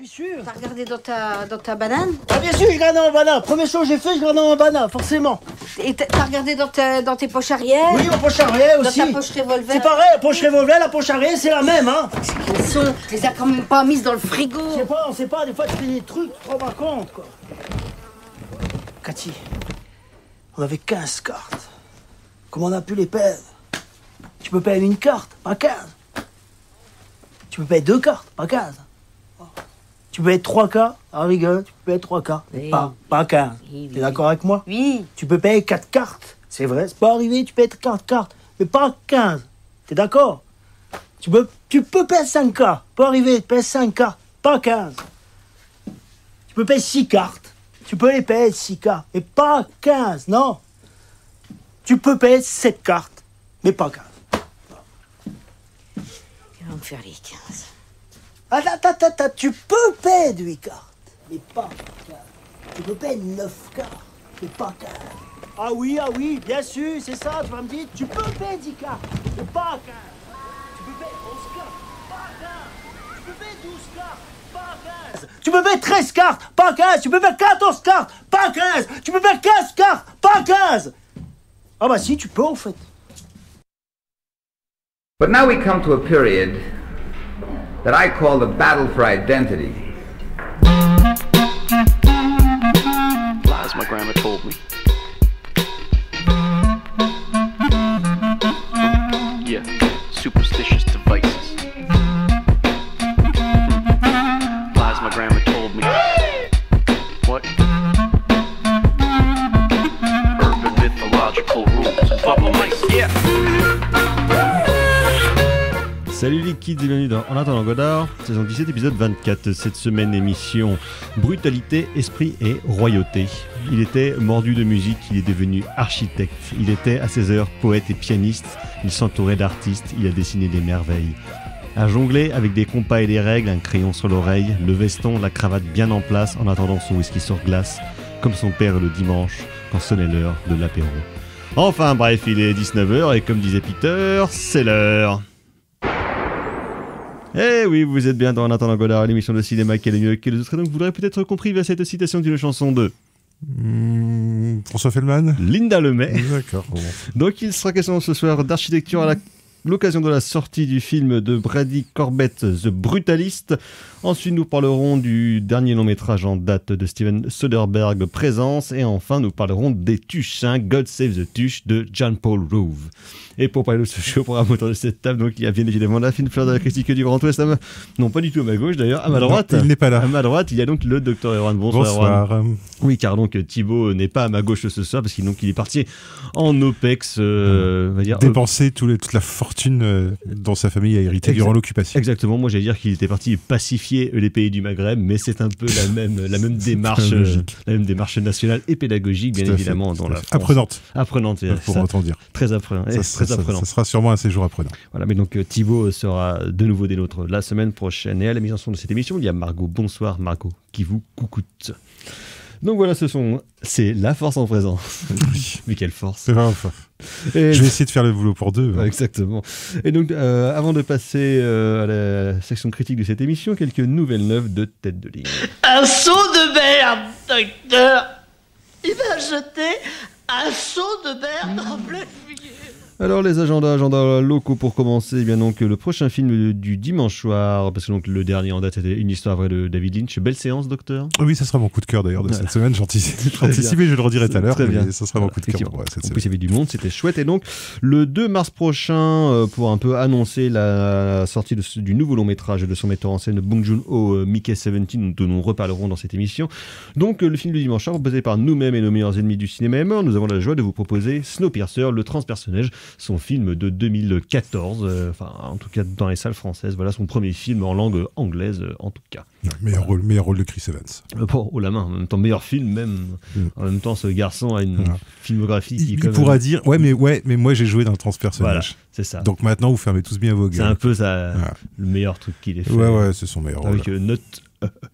suis sûr. T'as regardé dans ta banane? Ah bien sûr, je regarde dans ma banane. Première chose que j'ai fait, je regarde dans ma banane, forcément. Et t'as regardé dans tes poches arrière? Oui, ma poche arrière aussi. Dans ta poche revolver? C'est pareil, la poche revolver, la poche arrière, c'est la même, hein. Quelles sont? Tu les as quand même pas mises dans le frigo. On sait pas, des fois tu fais des trucs, tu te rends pas compte, quoi. Cathy, on avait 15 cartes. Comment on a pu les perdre? Tu peux payer une carte, pas 15. Tu peux payer 2 cartes, pas 15. Tu peux payer 3 cartes, ah rigole, tu peux payer 3 cartes, Oui. pas 15. Oui, T'es d'accord avec moi? Oui. Tu peux payer 4 cartes, c'est vrai, c'est pas arrivé, tu payes 4 cartes, mais pas 15. T'es d'accord? Tu peux payer 5 cartes, pas arriver, tu payes 5 cartes, pas 15. Tu peux payer 6 cartes, tu peux les payer 6 cartes, mais pas 15, non. Tu peux payer 7 cartes, mais pas 15. On va me faire les 15. Attends, tu peux payer 8 cartes, mais pas 15. Tu peux payer 9 cartes, mais pas 15. Ah oui, bien sûr, c'est ça, tu vas me dire, tu peux payer 10 cartes, mais pas 15. Tu peux payer 11 cartes, pas 15. Tu peux payer 12 cartes, pas 15. Tu peux payer 13 cartes, pas 15. Tu peux payer 14 cartes, pas 15. Tu peux payer 15 cartes, pas 15. Ah bah si, tu peux en fait. But now we come to a period that I call the battle for identity. Lies my grandma told me. Yeah, superstitious devices. Lies my grandma told me. What? Urban mythological rules and bubble mice. Yeah. Salut les kids et bienvenue dans En attendant Godard, saison 17, épisode 24. Cette semaine, émission brutalité, esprit et royauté. Il était mordu de musique, il est devenu architecte. Il était à ses heures poète et pianiste. Il s'entourait d'artistes, il a dessiné des merveilles. À jongler avec des compas et des règles, un crayon sur l'oreille, le veston, la cravate bien en place en attendant son whisky sur glace, comme son père le dimanche quand sonnait l'heure de l'apéro. Enfin bref, il est 19h et comme disait Peter, c'est l'heure. Eh oui, vous êtes bien dans En attendant Godard, l'émission de cinéma qui est le mieux que les autres. Et donc vous l'aurez peut-être compris via cette citation d'une chanson de François Fellman, Linda Lemay. D'accord. Bon. Donc il sera question ce soir d'architecture à l'occasion de la sortie du film de Brady Corbett, The Brutalist. Ensuite, nous parlerons du dernier long métrage en date de Steven Soderbergh, Présence. Et enfin, nous parlerons des Tuches, God Save the Tuche de Jean-Paul Rouve. Et pour parler de ce show programme autour de cette table, donc il y a bien évidemment la fine fleur de la critique du Grand Ouest. Non, pas du tout à ma gauche d'ailleurs, à ma droite. Non, il n'est pas là. À ma droite, il y a donc le Dr Erwan. Bonsoir. Erwan. Oui, car donc Thibaut n'est pas à ma gauche ce soir parce qu'il est parti en OPEX, on va dire. Dépenser toute la fortune dont sa famille a hérité durant l'occupation. Exactement, moi j'allais dire qu'il était parti pacifier les pays du Maghreb, mais c'est un peu la même démarche nationale et pédagogique, bien évidemment, dans la France. Apprenante, pour autant dire. Très apprenant. Ça sera sûrement un séjour apprenant. Voilà, mais donc Thibaut sera de nouveau des nôtres la semaine prochaine. Et à la mise en son de cette émission, il y a Margot. Bonsoir Margot, qui vous coucoute. Donc voilà, c'est la force en présence. Mais quelle force. C'est vraiment fort. Je vais essayer de faire le boulot pour deux. Ouais, exactement. Et donc, avant de passer à la section critique de cette émission, quelques nouvelles neuves de tête de ligne. Un seau de merde, docteur. Il m'a jeté un seau de merde en pleine figure. Alors les agendas locaux pour commencer, eh bien donc le prochain film du dimanche soir, parce que donc le dernier en date c'était Une histoire vraie de David Lynch. Belle séance, docteur. Oui, ça sera mon coup de cœur d'ailleurs de cette semaine. J'anticipe, je le redirai tout à l'heure. Très bien. Ça sera mon coup de cœur pour cette semaine. En plus il y avait du monde, c'était chouette. Et donc le 2 mars prochain, pour un peu annoncer la sortie du nouveau long métrage de son metteur en scène Bong Joon-ho, Mickey 17, dont nous reparlerons dans cette émission. Donc le film du dimanche soir, proposé par nous-mêmes et nos meilleurs ennemis du cinéma mort, nous avons la joie de vous proposer Snowpiercer, le transpersonnage, son film de 2014, enfin en tout cas dans les salles françaises, voilà son premier film en langue anglaise en tout cas. Meilleur rôle de Chris Evans. Oh la main, en même temps meilleur film même. En même temps ce garçon a une filmographie qui il pourra dire mais moi j'ai joué dans le transpersonnage. Voilà, c'est ça. Donc maintenant vous fermez tous bien vos gueules. C'est un peu ça, le meilleur truc qu'il ait fait. Ouais, c'est son meilleur rôle. Avec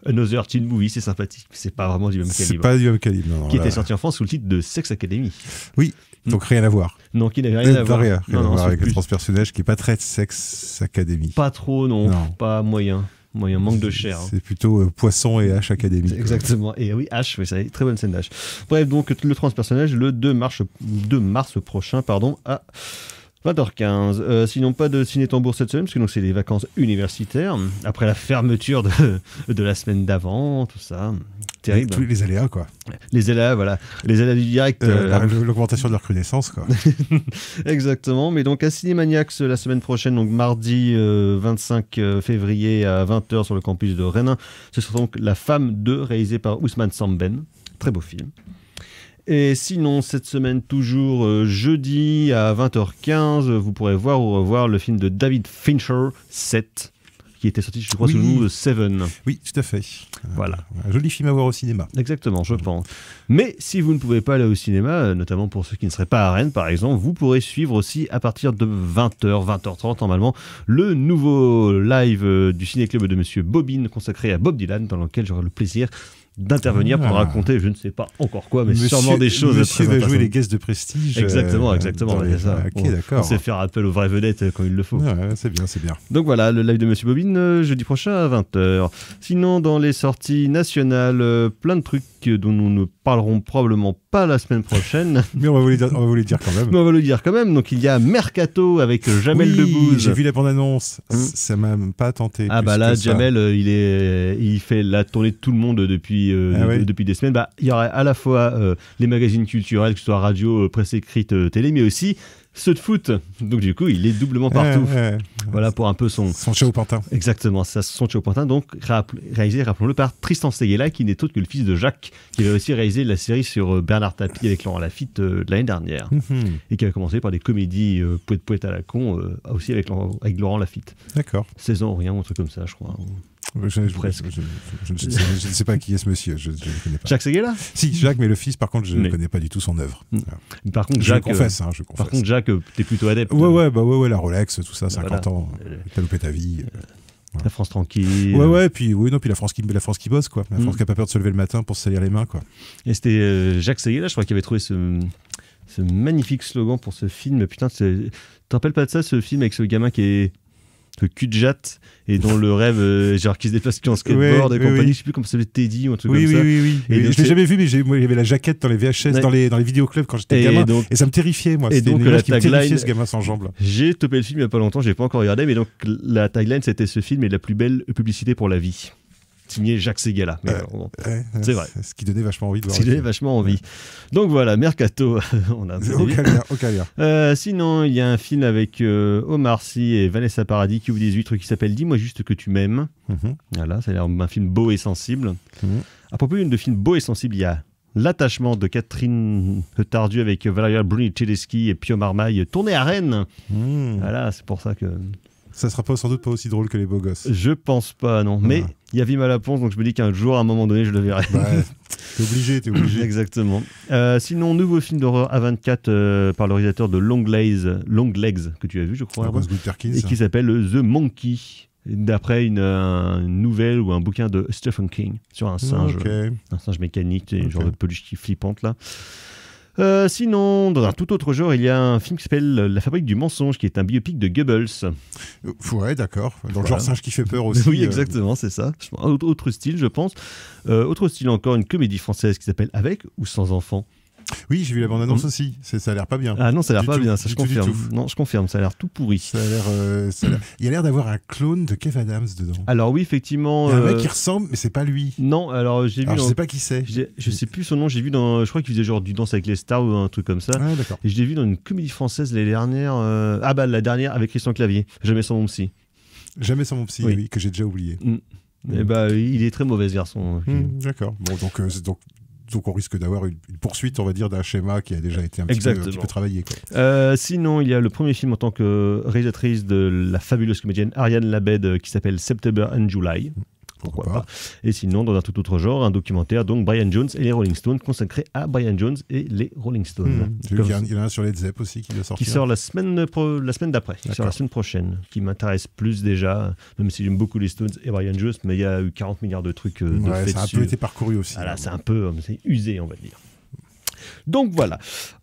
Another Teen Movie, c'est sympathique. C'est pas vraiment du même calibre. C'est pas du même calibre, non. Qui était sorti en France sous le titre de Sex Academy. Oui. Donc rien à voir. Non, qui n'avait rien à voir. Rien à voir avec le transpersonnage qui est pas très Sex Academy. Pas trop, non. Pas moyen. Moi, il y a un manque de chair. Hein. C'est plutôt Poisson et H Academy. Exactement. Et oui, H, oui, c'est une très bonne scène d'H. Bref, donc le transpersonnage le 2 mars prochain, à 20h15. Sinon, pas de ciné-tambour cette semaine, parce que donc, c'est les vacances universitaires. Après la fermeture de la semaine d'avant, tout ça. Terrible. Tous les aléas, quoi. Les aléas, voilà. Les aléas du direct. L'augmentation de la recrudescence, quoi. Exactement. Mais donc, à Cinémaniacs, la semaine prochaine, donc mardi 25 février à 20h sur le campus de Rennes, ce sera donc La Femme 2, réalisée par Ousmane Samben. Très beau film. Et sinon, cette semaine, toujours jeudi à 20h15, vous pourrez voir ou revoir le film de David Fincher, 7, qui était sorti, je crois, sous le nom de Seven. Oui, tout à fait. Voilà. Un joli film à voir au cinéma. Exactement, je pense. Mais si vous ne pouvez pas aller au cinéma, notamment pour ceux qui ne seraient pas à Rennes, par exemple, vous pourrez suivre aussi à partir de 20h, 20h30 normalement, le nouveau live du ciné-club de Monsieur Bobine consacré à Bob Dylan, dans lequel j'aurai le plaisir d'intervenir pour raconter, je ne sais pas encore quoi, mais sûrement des choses. Monsieur va jouer les guests de prestige. Exactement. C'est ça. Ok, d'accord. On sait faire appel aux vraies vedettes quand il le faut. Ouais, c'est bien. Donc voilà, le live de Monsieur Bobine, jeudi prochain à 20h. Sinon, dans les sorties nationales, plein de trucs dont nous ne parlerons probablement pas la semaine prochaine. Mais on va vous les dire quand même. Donc il y a Mercato avec Jamel Debbouze. J'ai vu la bande-annonce. Ça m'a pas tenté. Ah bah là, Jamel, il fait la tournée de tout le monde depuis des semaines. Bah, il y aura à la fois les magazines culturels, que ce soit radio, presse écrite, télé, mais aussi ceux de foot. Donc du coup, il est doublement partout. Voilà pour un peu son chat au pantin. Exactement, ça, son chat au pantin. Donc réalisé, rappelons-le, par Tristan Seguela, qui n'est autre que le fils de Jacques, qui avait aussi réalisé la série sur Bernard Tapie avec Laurent Lafitte de l'année dernière, et qui avait commencé par des comédies poète à la con, aussi avec Laurent Lafitte. D'accord. 16 ans ou rien, ou un truc comme ça, je crois. Presque. Je ne sais pas qui est ce monsieur, je ne connais pas. Jacques Seguela ? Si, Jacques, mais le fils, par contre, je ne connais pas du tout son œuvre. Par contre, Jacques, je confesse. Par contre, Jacques, t'es plutôt adepte. Ouais, la Rolex, tout ça, 50 ans, t'as loupé ta vie. La France tranquille. Puis la France qui bosse, quoi. La France qui n'a pas peur de se lever le matin pour se salir les mains, quoi. Et c'était Jacques Seguela, je crois, qui avait trouvé ce magnifique slogan pour ce film. Putain, tu te rappelles pas de ça, ce film avec ce gamin qui est le cul de jatte et dont le rêve genre qui se déplace en skateboard et compagnie, je sais plus comment ça s'appelait, Teddy ou un truc comme ça. Et je l'ai jamais vu, mais il y avait la jaquette dans les VHS, dans les vidéoclubs quand j'étais gamin, et ça me terrifiait, moi. C'était une image qui me terrifiait, ce gamin sans jambes là. J'ai topé le film il y a pas longtemps, j'ai pas encore regardé, mais donc la tagline c'était ce film est la plus belle publicité pour la vie. Signé Jacques Seguela. C'est vrai. Ce qui donnait vachement envie de voir. Donc voilà, Mercato. On a aucun lien. Sinon, il y a un film avec Omar Sy et Vanessa Paradis qui ouvre 18 qui s'appelle Dis-moi juste que tu m'aimes. Voilà, ça a l'air un film beau et sensible. À propos de film beau et sensible, il y a L'attachement de Catherine Tardieu avec Valeria Bruni-Tedeschi et Pio Marmaille, tourné à Rennes. Voilà, c'est pour ça que... Ça sera sans doute pas aussi drôle que Les Beaux Gosses. Je pense pas, non. Mais il y a Vima Laponce, donc je me dis qu'un jour, à un moment donné, je le verrai. T'es obligé. Exactement. Sinon, nouveau film d'horreur A24 par le réalisateur de Long Legs, que tu as vu, je crois. Et qui s'appelle The Monkey, d'après une nouvelle ou un bouquin de Stephen King sur un singe. Un singe mécanique, genre de peluche qui flippante, là. Sinon, dans un tout autre genre, il y a un film qui s'appelle La Fabrique du mensonge, qui est un biopic de Goebbels. Ouais, d'accord. Dans le genre singe qui fait peur aussi. Oui, exactement, c'est ça. Autre style, je pense. Autre style encore, une comédie française qui s'appelle Avec ou sans enfants. Oui, j'ai vu la bande-annonce aussi. Ça a l'air pas bien. Ah non, ça a l'air pas bien, ça je confirme. Non, je confirme, ça a l'air tout pourri. Il y a l'air d'avoir un clone de Kev Adams dedans. Alors oui, effectivement. Il y a un mec qui ressemble, mais c'est pas lui. Non, alors j'ai vu. Je sais pas qui c'est. Je sais plus son nom. J'ai vu dans. Je crois qu'il faisait genre du Danse avec les stars ou un truc comme ça. Ah, d'accord. Et je l'ai vu dans une comédie française l'année dernière. La dernière avec Christian Clavier. Jamais sans mon psy. Jamais sans mon psy, oui, que j'ai déjà oublié. Et il est très mauvais ce garçon. D'accord. Bon, donc on risque d'avoir une poursuite, on va dire, d'un schéma qui a déjà été un petit peu travaillé. Sinon, il y a le premier film en tant que réalisatrice de la fabuleuse comédienne Ariane Labed qui s'appelle September and July. Pourquoi pas. Et sinon, dans un tout autre genre, un documentaire, donc Brian Jones et les Rolling Stones, consacré à Brian Jones et les Rolling Stones. Il y en a un sur Led Zepp aussi qui doit sortir. Qui sort la semaine d'après, qui sort la semaine prochaine, qui m'intéresse plus déjà, même si j'aime beaucoup les Stones et Brian Jones, mais il y a eu 40 milliards de trucs de faits ça a un peu été parcouru aussi. Voilà, c'est un peu usé, on va dire. Donc voilà,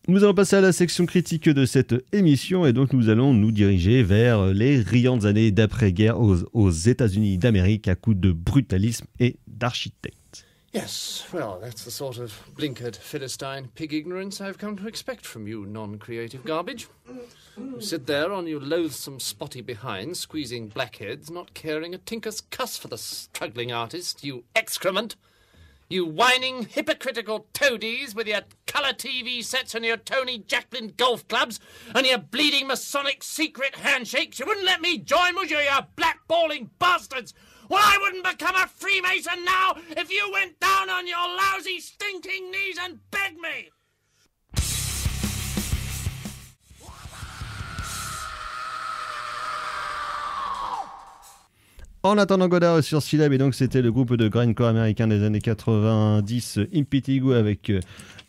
nous allons passer à la section critique de cette émission et donc nous allons nous diriger vers les riantes années d'après-guerre aux États-Unis d'Amérique à coups de brutalisme et d'architecte. Yes, well, that's the sort of blinkered, Philistine, pig ignorance I've come to expect from you non-creative garbage. You sit there on your loathsome spotty behind, squeezing blackheads, not caring a tinker's cuss for the struggling artist, you excrement. You whining, hypocritical toadies with your colour TV sets and your Tony Jacklin golf clubs and your bleeding Masonic secret handshakes. You wouldn't let me join, would you blackballing bastards? Well, I wouldn't become a Freemason now if you went down on your lousy, stinking knees and begged me. En attendant Godard sur Syllab, et donc c'était le groupe de grindcore américain des années 90, Impetigo, avec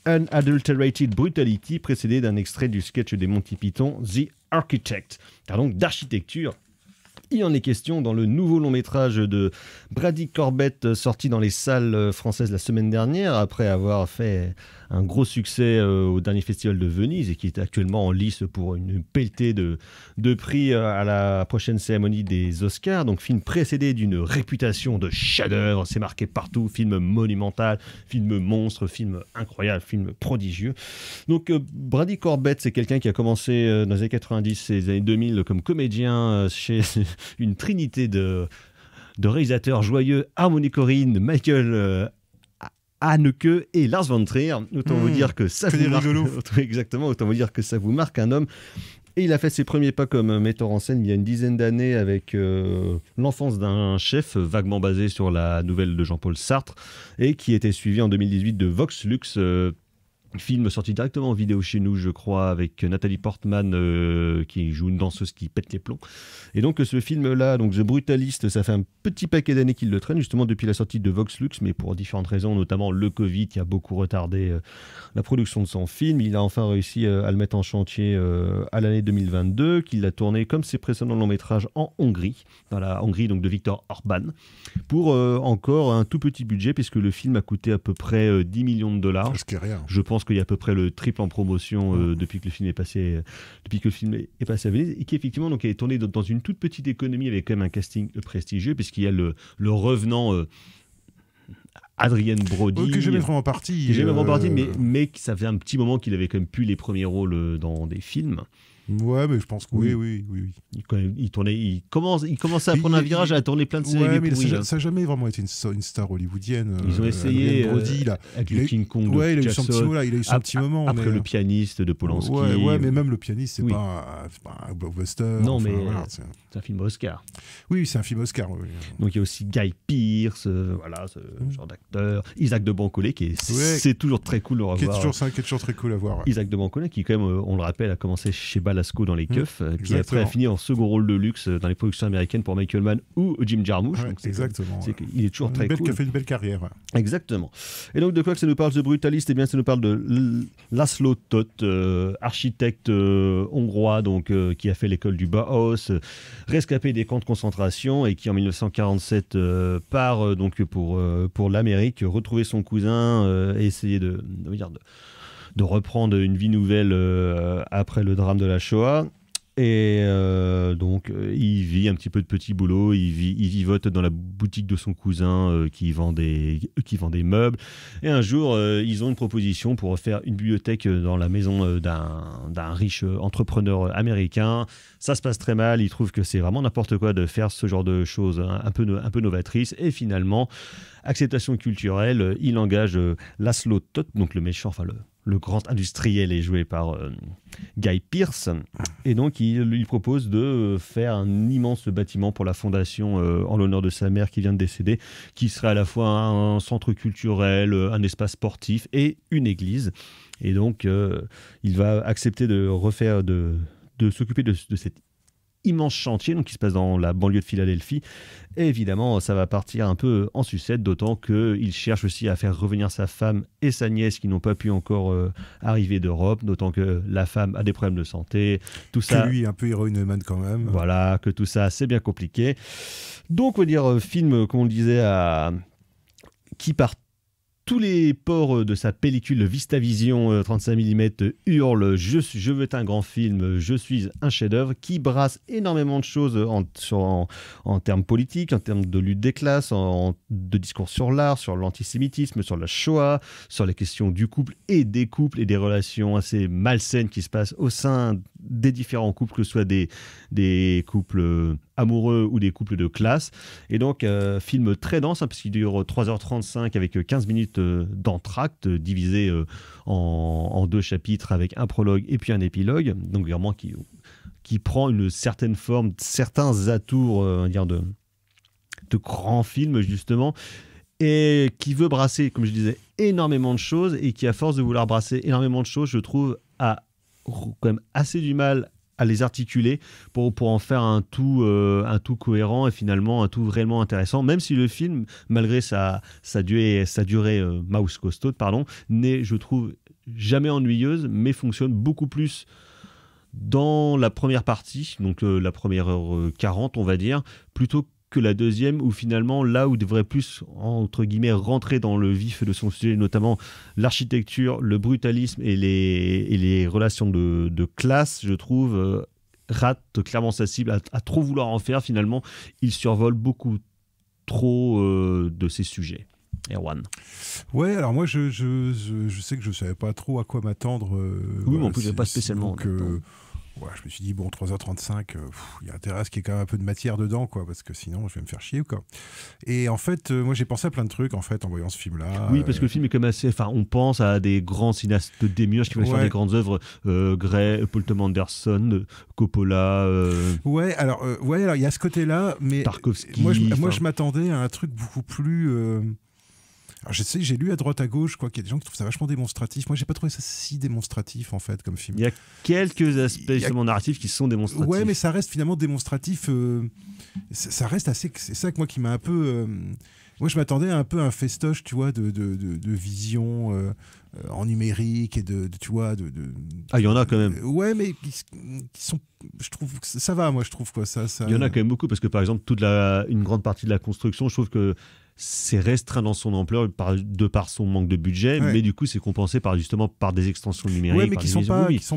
Unadulterated Brutality, précédé d'un extrait du sketch des Monty Python, The Architect. Car donc d'architecture, il en est question dans le nouveau long métrage de Brady Corbett sorti dans les salles françaises la semaine dernière, après avoir fait un gros succès au dernier festival de Venise et qui est actuellement en lice pour une pelletée de prix à la prochaine cérémonie des Oscars. Donc film précédé d'une réputation de chef-d'œuvre, c'est marqué partout, film monumental, film monstre, film incroyable, film prodigieux. Donc Brady Corbett, c'est quelqu'un qui a commencé dans les années 90 et les années 2000 comme comédien chez une trinité de réalisateurs joyeux, Harmony Korine, Michael Haneke et Lars von Trier. Autant vous dire que ça vous marque. Exactement, autant vous dire que ça vous marque un homme. Et il a fait ses premiers pas comme metteur en scène il y a une dizaine d'années avec L'enfance d'un chef, vaguement basé sur la nouvelle de Jean-Paul Sartre, et qui était suivi en 2018 de Vox Lux, film sorti directement en vidéo chez nous, je crois, avec Nathalie Portman qui joue une danseuse qui pète les plombs. Et donc ce film-là, donc The Brutalist, ça fait un petit paquet d'années qu'il le traîne, justement depuis la sortie de Vox Lux, mais pour différentes raisons, notamment le Covid qui a beaucoup retardé la production de son film. Il a enfin réussi à le mettre en chantier à l'année 2022, qu'il a tourné comme ses précédents longs métrages en Hongrie, dans la Hongrie donc de Viktor Orban, pour encore un tout petit budget, puisque le film a coûté à peu près 10 millions de dollars. Ce qui est rien. Je pense qu'il y a à peu près le triple en promotion depuis que le film est passé à Venise, et qui effectivement donc est tourné dans une toute petite économie avec quand même un casting prestigieux, puisqu'il y a le revenant Adrien Brody, qui n'est jamais vraiment parti, mais ça fait un petit moment qu'il avait quand même pu les premiers rôles dans des films. Ouais, mais je pense que oui. Il commençait à prendre un virage, à tourner plein de séries. Ouais, mais ça n'a jamais vraiment été une star hollywoodienne. Ils ont essayé Brody, avec le King Kong. Ouais, il a eu son petit moment. Après le pianiste de Polanski. Ouais, mais même le pianiste, c'est pas un blockbuster. Non, mais c'est un film Oscar. Oui, c'est un film Oscar. Oui. Donc il y a aussi Guy Pearce, ce genre d'acteur. Isaac de Bancolé, c'est toujours très cool de revoir. Qui est toujours très cool à voir. Isaac de Bancolé, qui quand même, on le rappelle, a commencé chez Balasco dans les keufs, puis après a fini en second rôle de luxe dans les productions américaines pour Michael Mann ou Jim Jarmusch. Ouais, exactement. Il est toujours très cool. Qui a fait une belle carrière. Ouais. Exactement. Et donc de quoi que ça nous parle The Brutalist? Eh bien ça nous parle de Laszlo Toth, architecte hongrois, donc qui a fait l'école du Bauhaus, rescapé des camps de concentration et qui en 1947 part donc pour l'Amérique, retrouver son cousin et essayer de reprendre une vie nouvelle après le drame de la Shoah. Et donc il vit un petit peu de petit boulot, il vivote dans la boutique de son cousin qui vend des meubles. Et un jour, ils ont une proposition pour faire une bibliothèque dans la maison d'un riche entrepreneur américain. Ça se passe très mal, il trouve que c'est vraiment n'importe quoi de faire ce genre de choses un peu novatrices. Et finalement, acceptation culturelle, il engage Laszlo Toth, donc le méchant, enfin le grand industriel est joué par Guy Pearce, et donc il lui propose de faire un immense bâtiment pour la fondation en l'honneur de sa mère qui vient de décéder, qui serait à la fois un centre culturel, un espace sportif et une église. Et donc il va accepter de s'occuper de cet immense chantier donc qui se passe dans la banlieue de Philadelphie. Et évidemment, ça va partir un peu en sucette, d'autant qu'il cherche aussi à faire revenir sa femme et sa nièce qui n'ont pas pu encore arriver d'Europe, d'autant que la femme a des problèmes de santé. Tout ça, lui est un peu héroïnomane quand même. Voilà, que tout ça, c'est bien compliqué. Donc, on va dire, film, comme on le disait, qui part tous les pores de sa pellicule VistaVision 35 mm hurlent « Je veux être un grand film, je suis un chef-d'œuvre » qui brasse énormément de choses en termes politiques, en termes de lutte des classes, de discours sur l'art, sur l'antisémitisme, sur la Shoah, sur les questions du couple et des relations assez malsaines qui se passent au sein des différents couples, que ce soit des couples amoureux ou des couples de classe. Et donc, film très dense, puisqu'il dure 3h35 avec 15 minutes d'entracte, divisé en 2 chapitres avec un prologue et puis un épilogue. Donc, vraiment, qui prend une certaine forme, certains atours on va dire de grands films, justement, et qui veut brasser, comme je disais, énormément de choses, et qui, à force de vouloir brasser énormément de choses, je trouve, a quand même assez du mal à les articuler pour en faire un tout cohérent et finalement un tout réellement intéressant, même si le film, malgré sa durée mouse costaud, n'est, je trouve, jamais ennuyeuse, mais fonctionne beaucoup plus dans la première partie, donc la première heure 40, on va dire, plutôt que la deuxième, où finalement, là où il devrait plus, entre guillemets, rentrer dans le vif de son sujet, notamment l'architecture, le brutalisme et les relations de classe, je trouve, rate clairement sa cible, à trop vouloir en faire. Finalement, il survole beaucoup trop de ces sujets. Erwan. Ouais, alors moi, je sais que je savais pas trop à quoi m'attendre. Oui, mais on ne pouvait pas spécialement. Donc, ouais, je me suis dit, bon, 3h35, il y a intérêt à ce qu'il y ait quand même un peu de matière dedans, quoi, parce que sinon, je vais me faire chier, quoi. Et en fait, moi, j'ai pensé à plein de trucs, en fait, en voyant ce film-là. Oui, parce que le film est comme assez... Enfin, on pense à des grands cinéastes démiurges qui veulent faire des grandes œuvres. Gray, Paul Thomas Anderson, Coppola... Ouais, alors, il y a ce côté-là, mais... Tarkovsky... Moi, je m'attendais à un truc beaucoup plus... Alors, je sais, j'ai lu à droite à gauche qu'il y a des gens qui trouvent ça vachement démonstratif. Moi, j'ai pas trouvé ça si démonstratif, en fait, comme film. Il y a quelques aspects justement narratifs qui sont démonstratifs. Ouais, mais ça reste finalement démonstratif. Ça reste assez... C'est ça que moi qui m'a un peu... Moi, je m'attendais à un peu un festoche, tu vois, de vision en numérique et tu vois... Ah, il y en a quand même. Ouais, mais qui sont... Je trouve que ça va, moi, je trouve, quoi. Ça... Il y en a quand même beaucoup, parce que, par exemple, une grande partie de la construction, je trouve que c'est restreint dans son ampleur de par son manque de budget, mais du coup c'est compensé par des extensions numériques. Ouais, mais qui sont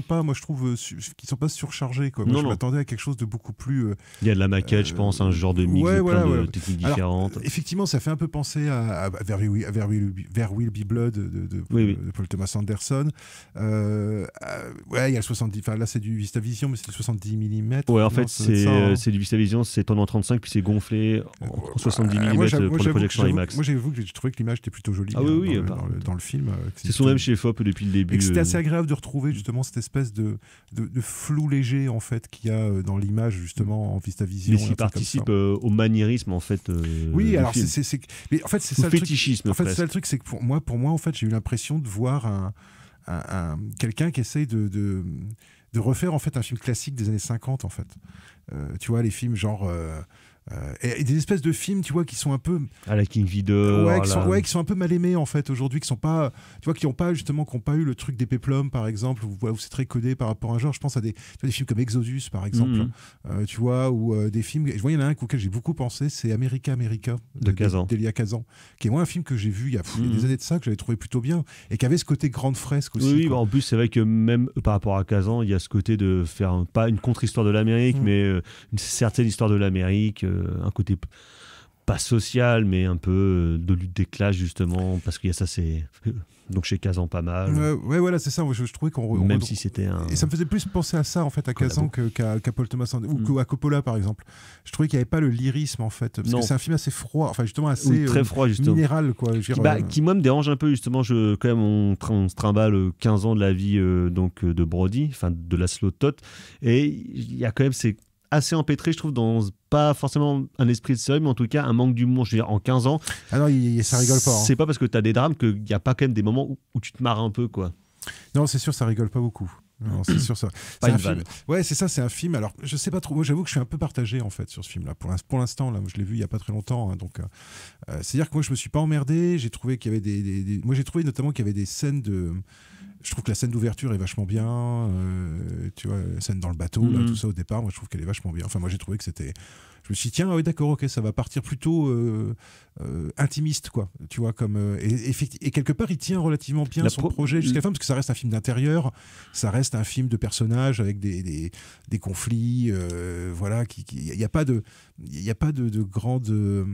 pas, moi je trouve, qui sont pas surchargés, quoi. Moi, je m'attendais à quelque chose de beaucoup plus. Il y a de la maquette, je pense, un genre de mix de plein de techniques différentes. Alors, effectivement, ça fait un peu penser à There Will Be Blood de Paul Thomas Anderson. Ouais, il y a le 70. Enfin, là c'est du VistaVision, mais c'est du 70 mm. Ouais, en fait, c'est du VistaVision, c'est en 35 puis c'est gonflé en 70 mm pour la projection IMAX. Moi, j'avoue que j'ai trouvé que l'image était plutôt jolie dans le film. C'est son même chef-op depuis le début. Et c'était assez agréable de retrouver justement cette espèce de flou léger en fait qu'il y a dans l'image justement en VistaVision. Mais qui participe au maniérisme en fait. Oui, alors mais en fait c'est ça le fétichisme. En fait, c'est ça le truc, c'est que pour moi en fait, j'ai eu l'impression de voir quelqu'un qui essaye de refaire en fait un film classique des années 50 en fait. Tu vois, les films genre et des espèces de films, tu vois, qui sont un peu à la King Vidor, qui sont un peu mal aimés en fait aujourd'hui, qui sont pas, tu vois, qui n'ont pas eu le truc des péplums par exemple, où c'est très codé par rapport à un genre. Je pense à des films comme Exodus par exemple, tu vois, ou des films. Je vois, il y en a un auquel j'ai beaucoup pensé, c'est America d'Elia Kazan, qui est moi un film que j'ai vu il y a des années de ça, que j'avais trouvé plutôt bien et qui avait ce côté grande fresque aussi. Oui, en plus c'est vrai que même par rapport à Kazan, il y a ce côté de faire pas une contre-histoire de l'Amérique, mais une certaine histoire de l'Amérique. Un côté pas social, mais un peu de lutte des classes, justement, parce qu'il y a ça, c'est donc chez Kazan pas mal. Ouais, voilà, c'est ça. Je trouvais qu'on même si c'était un... Et ça me faisait plus penser à ça, en fait, à Kazan qu'à Paul Thomas Anderson ou qu'à Coppola, par exemple. Je trouvais qu'il n'y avait pas le lyrisme, en fait, parce que c'est un film assez froid, enfin justement assez très froid, justement. Minéral, quoi. Qui moi me dérange un peu, justement. Quand même, on se trimballe 15 ans de la vie donc de Brody, enfin de Laszlo Toth, et il y a quand même ces assez empêtré, je trouve, dans pas forcément un esprit de sérieux, mais en tout cas un manque d'humour. Je veux dire, en 15 ans, ah non, ça rigole pas. C'est pas parce que t'as des drames qu'il n'y a pas quand même des moments où tu te marres un peu, quoi. Non, c'est sûr, ça rigole pas beaucoup. Non, c'est sûr ça. Pas une vanne. Ouais, c'est ça, c'est un film. Alors, je sais pas trop. Moi, j'avoue que je suis un peu partagé en fait sur ce film-là. Pour l'instant, là, je l'ai vu il y a pas très longtemps. Hein, donc, c'est-à-dire que moi, je me suis pas emmerdé. J'ai trouvé qu'il y avait moi, j'ai trouvé notamment qu'il y avait des scènes de. Je trouve que la scène d'ouverture est vachement bien. Tu vois, la scène dans le bateau, là, tout ça au départ. Moi, je trouve qu'elle est vachement bien. Enfin, moi, j'ai trouvé que c'était je me suis dit, tiens, ouais, d'accord, ok, ça va partir plutôt intimiste, quoi. Tu vois, comme et quelque part, il tient relativement bien son projet jusqu'à la fin, parce que ça reste un film d'intérieur, ça reste un film de personnages avec des conflits, voilà, il n'y a pas de grande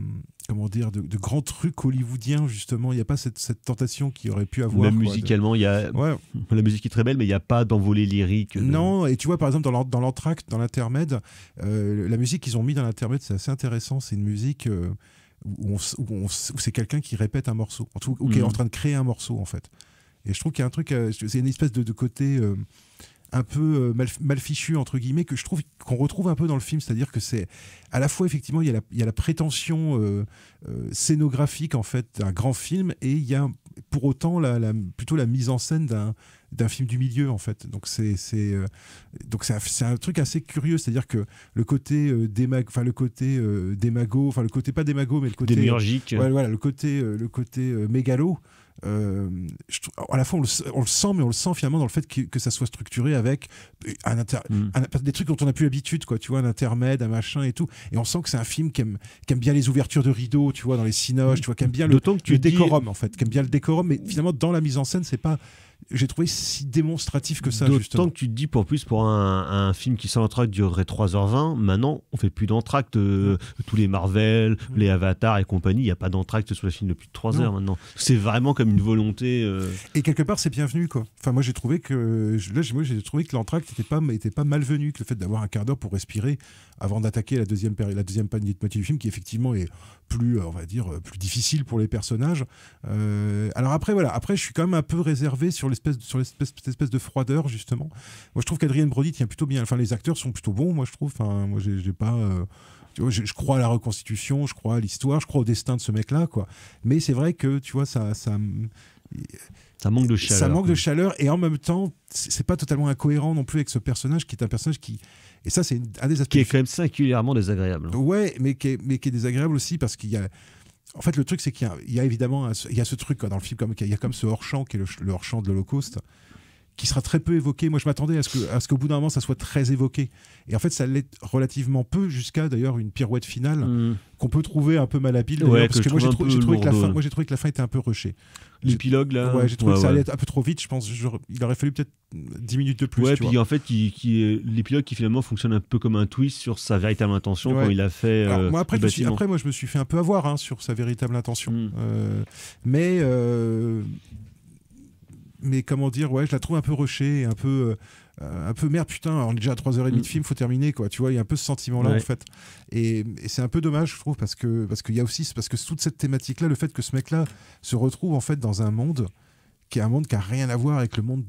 comment dire, de grands trucs hollywoodiens, justement. Il n'y a pas cette tentation qu'il aurait pu avoir. Même musicalement, il y a la musique est très belle, mais il n'y a pas d'envolée lyrique. Non, et tu vois, par exemple, dans l'entracte, dans l'intermède, la musique qu'ils ont mis dans l'intermède, c'est assez intéressant. C'est une musique où c'est quelqu'un qui répète un morceau, ou qui est en train de créer un morceau, en fait. Et je trouve qu'il y a un truc, c'est une espèce de côté un peu mal fichu, entre guillemets, que je trouve qu'on retrouve un peu dans le film. C'est-à-dire que c'est à la fois, effectivement, il y a la prétention scénographique, en fait, d'un grand film, et il y a pour autant plutôt la mise en scène d'un film du milieu, en fait. Donc c'est un truc assez curieux, c'est-à-dire que le côté démago, enfin le côté pas démago, mais le côté démiurgique, voilà, le côté mégalo. À la fois on le sent, mais on le sent finalement dans le fait que ça soit structuré avec des trucs dont on n'a plus l'habitude, quoi, tu vois, un intermède, un machin et tout, et on sent que c'est un film qui aime bien les ouvertures de rideaux, tu vois, dans les cinoches, tu vois, qui aime bien le décorum, en fait, qui aime bien le décorum, mais finalement dans la mise en scène, c'est pas, j'ai trouvé, si démonstratif que ça. D'autant que tu te dis, pour un film qui sans entracte durerait 3h20, maintenant on fait plus d'entracte, tous les Marvel, les Avatar et compagnie, il n'y a pas d'entracte sur les films de plus de 3 heures maintenant. C'est vraiment comme une volonté. Et quelque part c'est bienvenu, quoi. Enfin, moi j'ai trouvé que l'entracte était pas malvenu, que le fait d'avoir un quart d'heure pour respirer avant d'attaquer la deuxième moitié du film, qui effectivement est plus, on va dire, plus difficile pour les personnages. Alors après, voilà, après je suis quand même un peu réservé sur cette espèce de froideur, justement. Moi je trouve qu'Adrien Brody tient plutôt bien, enfin les acteurs sont plutôt bons, moi je trouve. Enfin, moi j'ai pas tu vois, je crois à la reconstitution, je crois à l'histoire, je crois au destin de ce mec-là, quoi. Mais c'est vrai que, tu vois, ça manque de chaleur. Ça manque de chaleur, et en même temps, c'est pas totalement incohérent non plus avec ce personnage, qui est un personnage qui... Et ça, c'est un des aspects... Qui est quand même singulièrement désagréable. Ouais, mais qui est désagréable aussi, parce qu'il y a... En fait, le truc, c'est qu'il y a évidemment... Il y a ce truc, quoi, dans le film, il y a comme ce hors-champ, qui est le hors-champ de l'Holocauste, qui sera très peu évoqué. Moi, je m'attendais à ce qu'au bout d'un moment, ça soit très évoqué. Et en fait, ça l'est relativement peu, jusqu'à d'ailleurs une pirouette finale qu'on peut trouver un peu malhabile. Parce que moi, j'ai trouvé que la fin était un peu rushée. L'épilogue, là. Ouais, j'ai trouvé que ça allait être un peu trop vite. Je pense il aurait fallu peut-être 10 minutes de plus. Ouais, puis en fait, l'épilogue qui finalement fonctionne un peu comme un twist sur sa véritable intention quand il a fait. Alors, moi, après, je me suis fait un peu avoir sur sa véritable intention. Mais comment dire, ouais, je la trouve un peu rushée, un peu merde, putain, on est déjà à 3h30 de film, faut terminer, quoi. Tu vois, il y a un peu ce sentiment-là, en fait. Et c'est un peu dommage, je trouve, parce que toute cette thématique-là, le fait que ce mec-là se retrouve, en fait, dans un monde qui est un monde qui a rien à voir avec le monde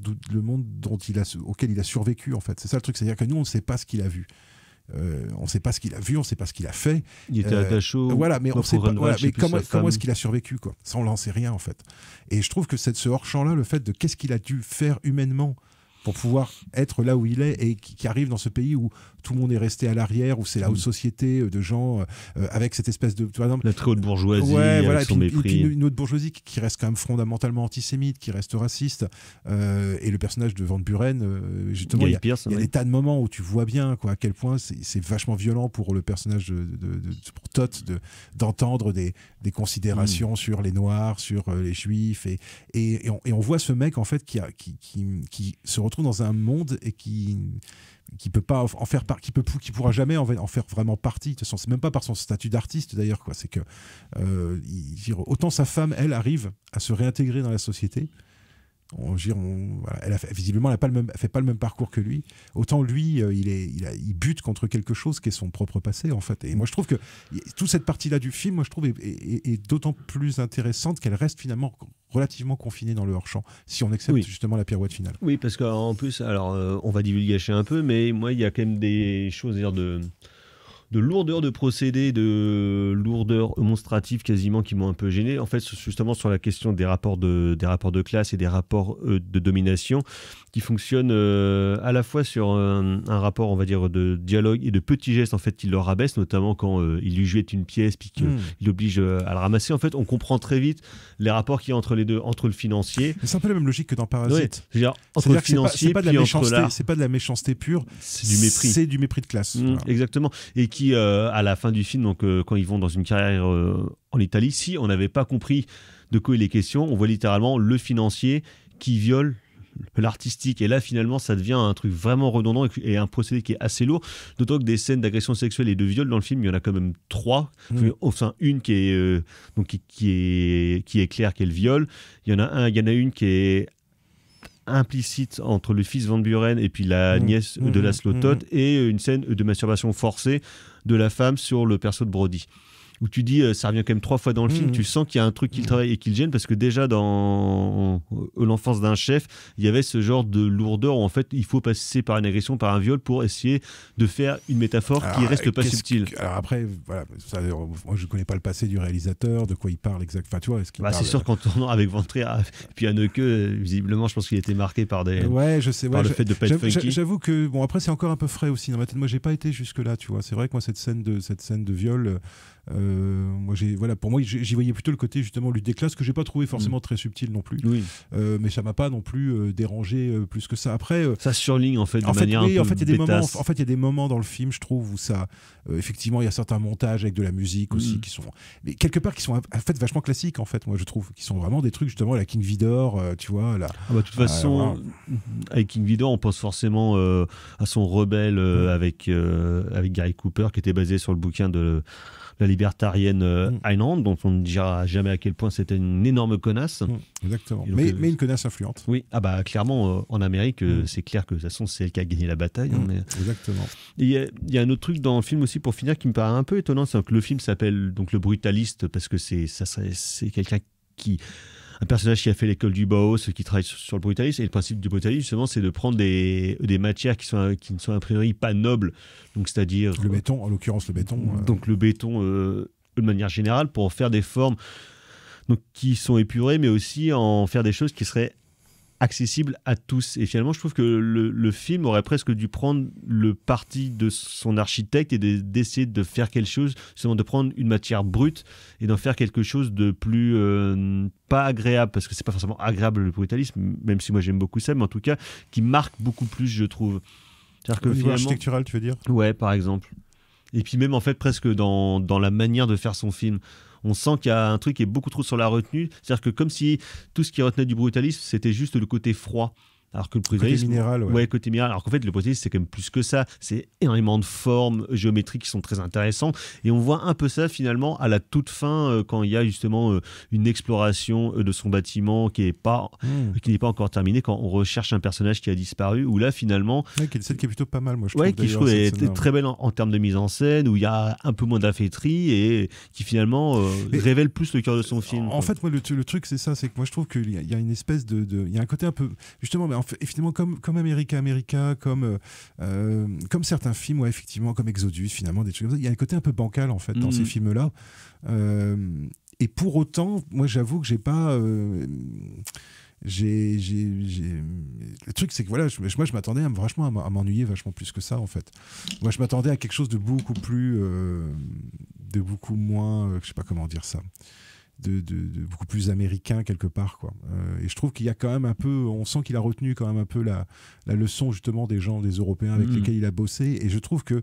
auquel il a survécu, en fait. C'est ça le truc, c'est-à-dire que nous, on ne sait pas ce qu'il a vu. On ne sait pas ce qu'il a vu, on ne sait pas ce qu'il a fait. Il était à Dachau. Voilà, mais on sait pas. Voilà, mais comment est-ce qu'il a survécu, quoi. Ça, on n'en sait rien, en fait. Et je trouve que ce hors-champ-là, le fait de qu'est-ce qu'il a dû faire humainement pour pouvoir être là où il est, et qui arrive dans ce pays où tout le monde est resté à l'arrière, où c'est la haute société de gens avec cette espèce de, par exemple, la très haute bourgeoisie, avec son mépris. Et puis une autre bourgeoisie qui reste quand même fondamentalement antisémite, qui reste raciste, et le personnage de Van Buren, justement, il y a des tas de moments où tu vois bien, quoi, à quel point c'est vachement violent pour le personnage pour Toth d'entendre des considérations sur les Noirs, sur les Juifs, et on voit ce mec, en fait, qui se retrouve dans un monde et qui peut pas en faire qui pourra jamais en faire vraiment partie. De toute façon, c'est même pas par son statut d'artiste, d'ailleurs, quoi. C'est que autant sa femme, elle, arrive à se réintégrer dans la société. Visiblement, elle fait pas le même parcours que lui. Autant lui, il bute contre quelque chose qui est son propre passé, en fait. Et moi, je trouve que toute cette partie-là du film, moi, je trouve, est d'autant plus intéressante qu'elle reste finalement relativement confinée dans le hors-champ, si on accepte justement la pirouette finale. Oui, parce qu'en plus, alors, on va divulgacher un peu, mais moi, il y a quand même des choses à dire de lourdeur de procédé, de lourdeur démonstrative quasiment, qui m'ont un peu gêné. En fait, justement sur la question des rapports de classe et des rapports de domination, qui fonctionnent à la fois sur un rapport, on va dire, de dialogue et de petits gestes, en fait, qu'il leur abaisse, notamment quand il lui jette une pièce puis qu'il l'oblige à le ramasser. En fait, on comprend très vite les rapports qu'il y a entre les deux, entre le financier. Mais c'est un peu la même logique que dans Parasite. Ouais, entre le financier, c'est pas de la méchanceté pure. C'est du mépris. C'est du mépris de classe. Voilà. Exactement. Et qui, à la fin du film, donc quand ils vont dans une carrière en Italie, si on n'avait pas compris de quoi il est question, on voit littéralement le financier qui viole l'artistique, et là finalement ça devient un truc vraiment redondant et un procédé qui est assez lourd, d'autant que des scènes d'agression sexuelle et de viol dans le film, il y en a quand même 3, enfin une qui est donc qui est claire qu'elle viole, il y en a une qui est implicite entre le fils Van Buren et puis la nièce de Laszlo Toth, et une scène de masturbation forcée de la femme sur le perso de Brody, où tu dis ça revient quand même 3 fois dans le film, tu sens qu'il y a un truc qui le travaille et qui le gêne, parce que déjà dans l'enfance d'un chef, il y avait ce genre de lourdeur où en fait il faut passer par une agression, par un viol pour essayer de faire une métaphore qui reste pas subtile. Alors après, voilà, moi je connais pas le passé du réalisateur, de quoi il parle exactement. Enfin, tu vois, c'est sûr qu'en tournant avec Von Trier et puis Haneke, visiblement, je pense qu'il était marqué par le fait de pas être funky. J'avoue que bon, après c'est encore un peu frais aussi dans ma tête. Moi j'ai pas été jusque là, tu vois. C'est vrai que moi cette scène de viol. Pour moi, j'y voyais plutôt le côté justement lutte des classes, que j'ai pas trouvé forcément très subtil non plus. Mais ça m'a pas non plus dérangé plus que ça. Après, ça surligne en fait de manière un peu bêtasse. En fait, il y a des moments dans le film, je trouve, où ça, effectivement, il y a certains montages avec de la musique aussi qui sont, mais quelque part qui sont en fait vachement classiques en fait. Moi, je trouve, qui sont vraiment des trucs justement la King Vidor, tu vois. De toute façon, avec King Vidor, on pense forcément à son rebelle avec Gary Cooper, qui était basé sur le bouquin de la libertarienne Ayn Rand, dont on ne dira jamais à quel point c'était une énorme connasse. Exactement. Donc, mais une connasse influente. Oui, clairement, en Amérique, c'est clair que de toute façon, c'est elle qui a gagné la bataille. Exactement. Il y a un autre truc dans le film aussi, pour finir, qui me paraît un peu étonnant, c'est que le film s'appelle donc Le Brutaliste, parce que c'est quelqu'un un personnage qui a fait l'école du Bauhaus, qui travaille sur le brutalisme. Et le principe du brutalisme, justement, c'est de prendre des matières qui ne sont a priori pas nobles. Donc, c'est-à-dire... Le béton, en l'occurrence le béton. Donc, le béton, de manière générale, pour en faire des formes qui sont épurées, mais aussi en faire des choses qui seraient accessible à tous. Et finalement, je trouve que le film aurait presque dû prendre le parti de son architecte et d'essayer de faire quelque chose, justement de prendre une matière brute et d'en faire quelque chose de plus pas agréable, parce que c'est pas forcément agréable le brutalisme, même si moi j'aime beaucoup ça, mais en tout cas qui marque beaucoup plus, je trouve. C'est-à-dire que au niveau architectural, tu veux dire ? Ouais, par exemple. Et puis même en fait presque dans la manière de faire son film. On sent qu'il y a un truc qui est beaucoup trop sur la retenue. C'est-à-dire que comme si tout ce qui retenait du brutalisme, c'était juste le côté froid. Alors que le brutalisme, côté minéral, côté minéral. Alors qu'en fait, le brutalisme, c'est quand même plus que ça. C'est énormément de formes géométriques qui sont très intéressantes. Et on voit un peu ça, finalement, à la toute fin, quand il y a justement une exploration de son bâtiment qui n'est pas encore terminée, quand on recherche un personnage qui a disparu, où là, finalement... qui est une scène qui est plutôt pas mal, moi, je trouve. Qui, je trouve, est très belle en termes de mise en scène, où il y a un peu moins d'affaîtrie et qui, finalement, révèle plus le cœur de son film. En fait, moi, le truc, c'est ça. C'est que moi, je trouve qu'il y a une espèce de... Il y a un côté un peu... Justement, mais effectivement, comme America, comme certains films, effectivement, comme Exodus, finalement, des trucs comme ça. Il y a un côté un peu bancal, en fait, dans ces films-là. Et pour autant, moi, j'avoue que j'ai pas... Le truc, c'est que voilà, moi, je m'attendais à m'ennuyer vachement plus que ça, en fait. Moi, je m'attendais à quelque chose de beaucoup plus... de beaucoup moins... je sais pas comment dire ça. De beaucoup plus américain quelque part, quoi. Et je trouve qu'il y a quand même un peu, on sent qu'il a retenu quand même un peu la leçon justement des Européens avec lesquels il a bossé, et je trouve que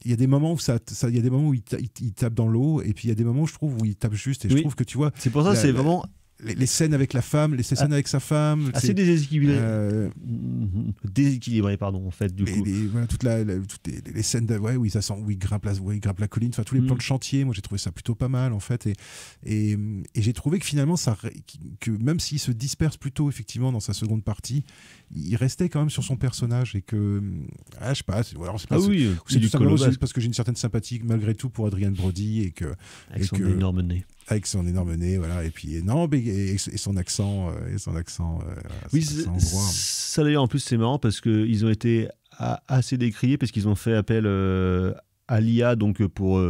il y a des moments où il y a des moments où il tape dans l'eau, et puis il y a des moments, je trouve, où il tape juste, et je trouve que tu vois, c'est pour ça, c'est vraiment les scènes avec la femme, les scènes avec sa femme, assez déséquilibré, pardon, en fait, du coup. Voilà, toutes les scènes où il grimpe la colline, enfin tous les plans de chantier, moi j'ai trouvé ça plutôt pas mal, en fait, et j'ai trouvé que finalement que même s'il se disperse plutôt effectivement dans sa seconde partie, il restait quand même sur son personnage, et que je sais pas, c'est tout simplement parce que j'ai une certaine sympathie malgré tout pour Adrien Brody, avec son énorme nez. Avec son énorme nez, voilà, et puis et son accent, hongrois. Ça d'ailleurs, en plus, c'est marrant parce qu'ils ont été assez décriés, parce qu'ils ont fait appel à l'IA, donc pour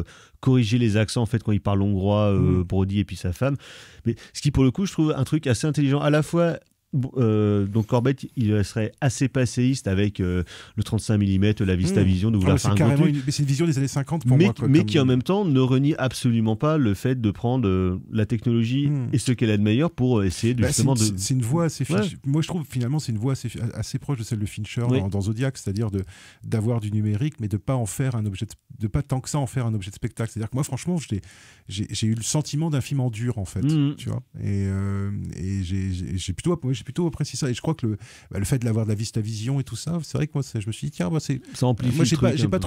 corriger les accents, en fait, quand ils parlent hongrois, Brody et puis sa femme. Mais ce qui, pour le coup, je trouve un truc assez intelligent, à la fois donc Corbett, il serait assez passéiste avec le 35 mm, la VistaVision, de vouloir faire un gros truc. Mais c'est une vision des années 50 pour moi. Mais qui en même temps ne renie absolument pas le fait de prendre la technologie et ce qu'elle a de meilleur pour essayer de justement de... C'est une voie assez... Moi je trouve finalement c'est une voie assez proche de celle de Fincher dans Zodiac, c'est-à-dire d'avoir du numérique mais de pas en faire un objet de pas tant que ça en faire un objet de spectacle. C'est-à-dire que moi franchement j'ai eu le sentiment d'un film en dur en fait, tu vois. Et j'ai plutôt apprécié ça, et je crois que le fait de l'avoir de la VistaVision et tout ça, c'est vrai que moi je me suis dit tiens, ça amplifie. Moi j'ai pas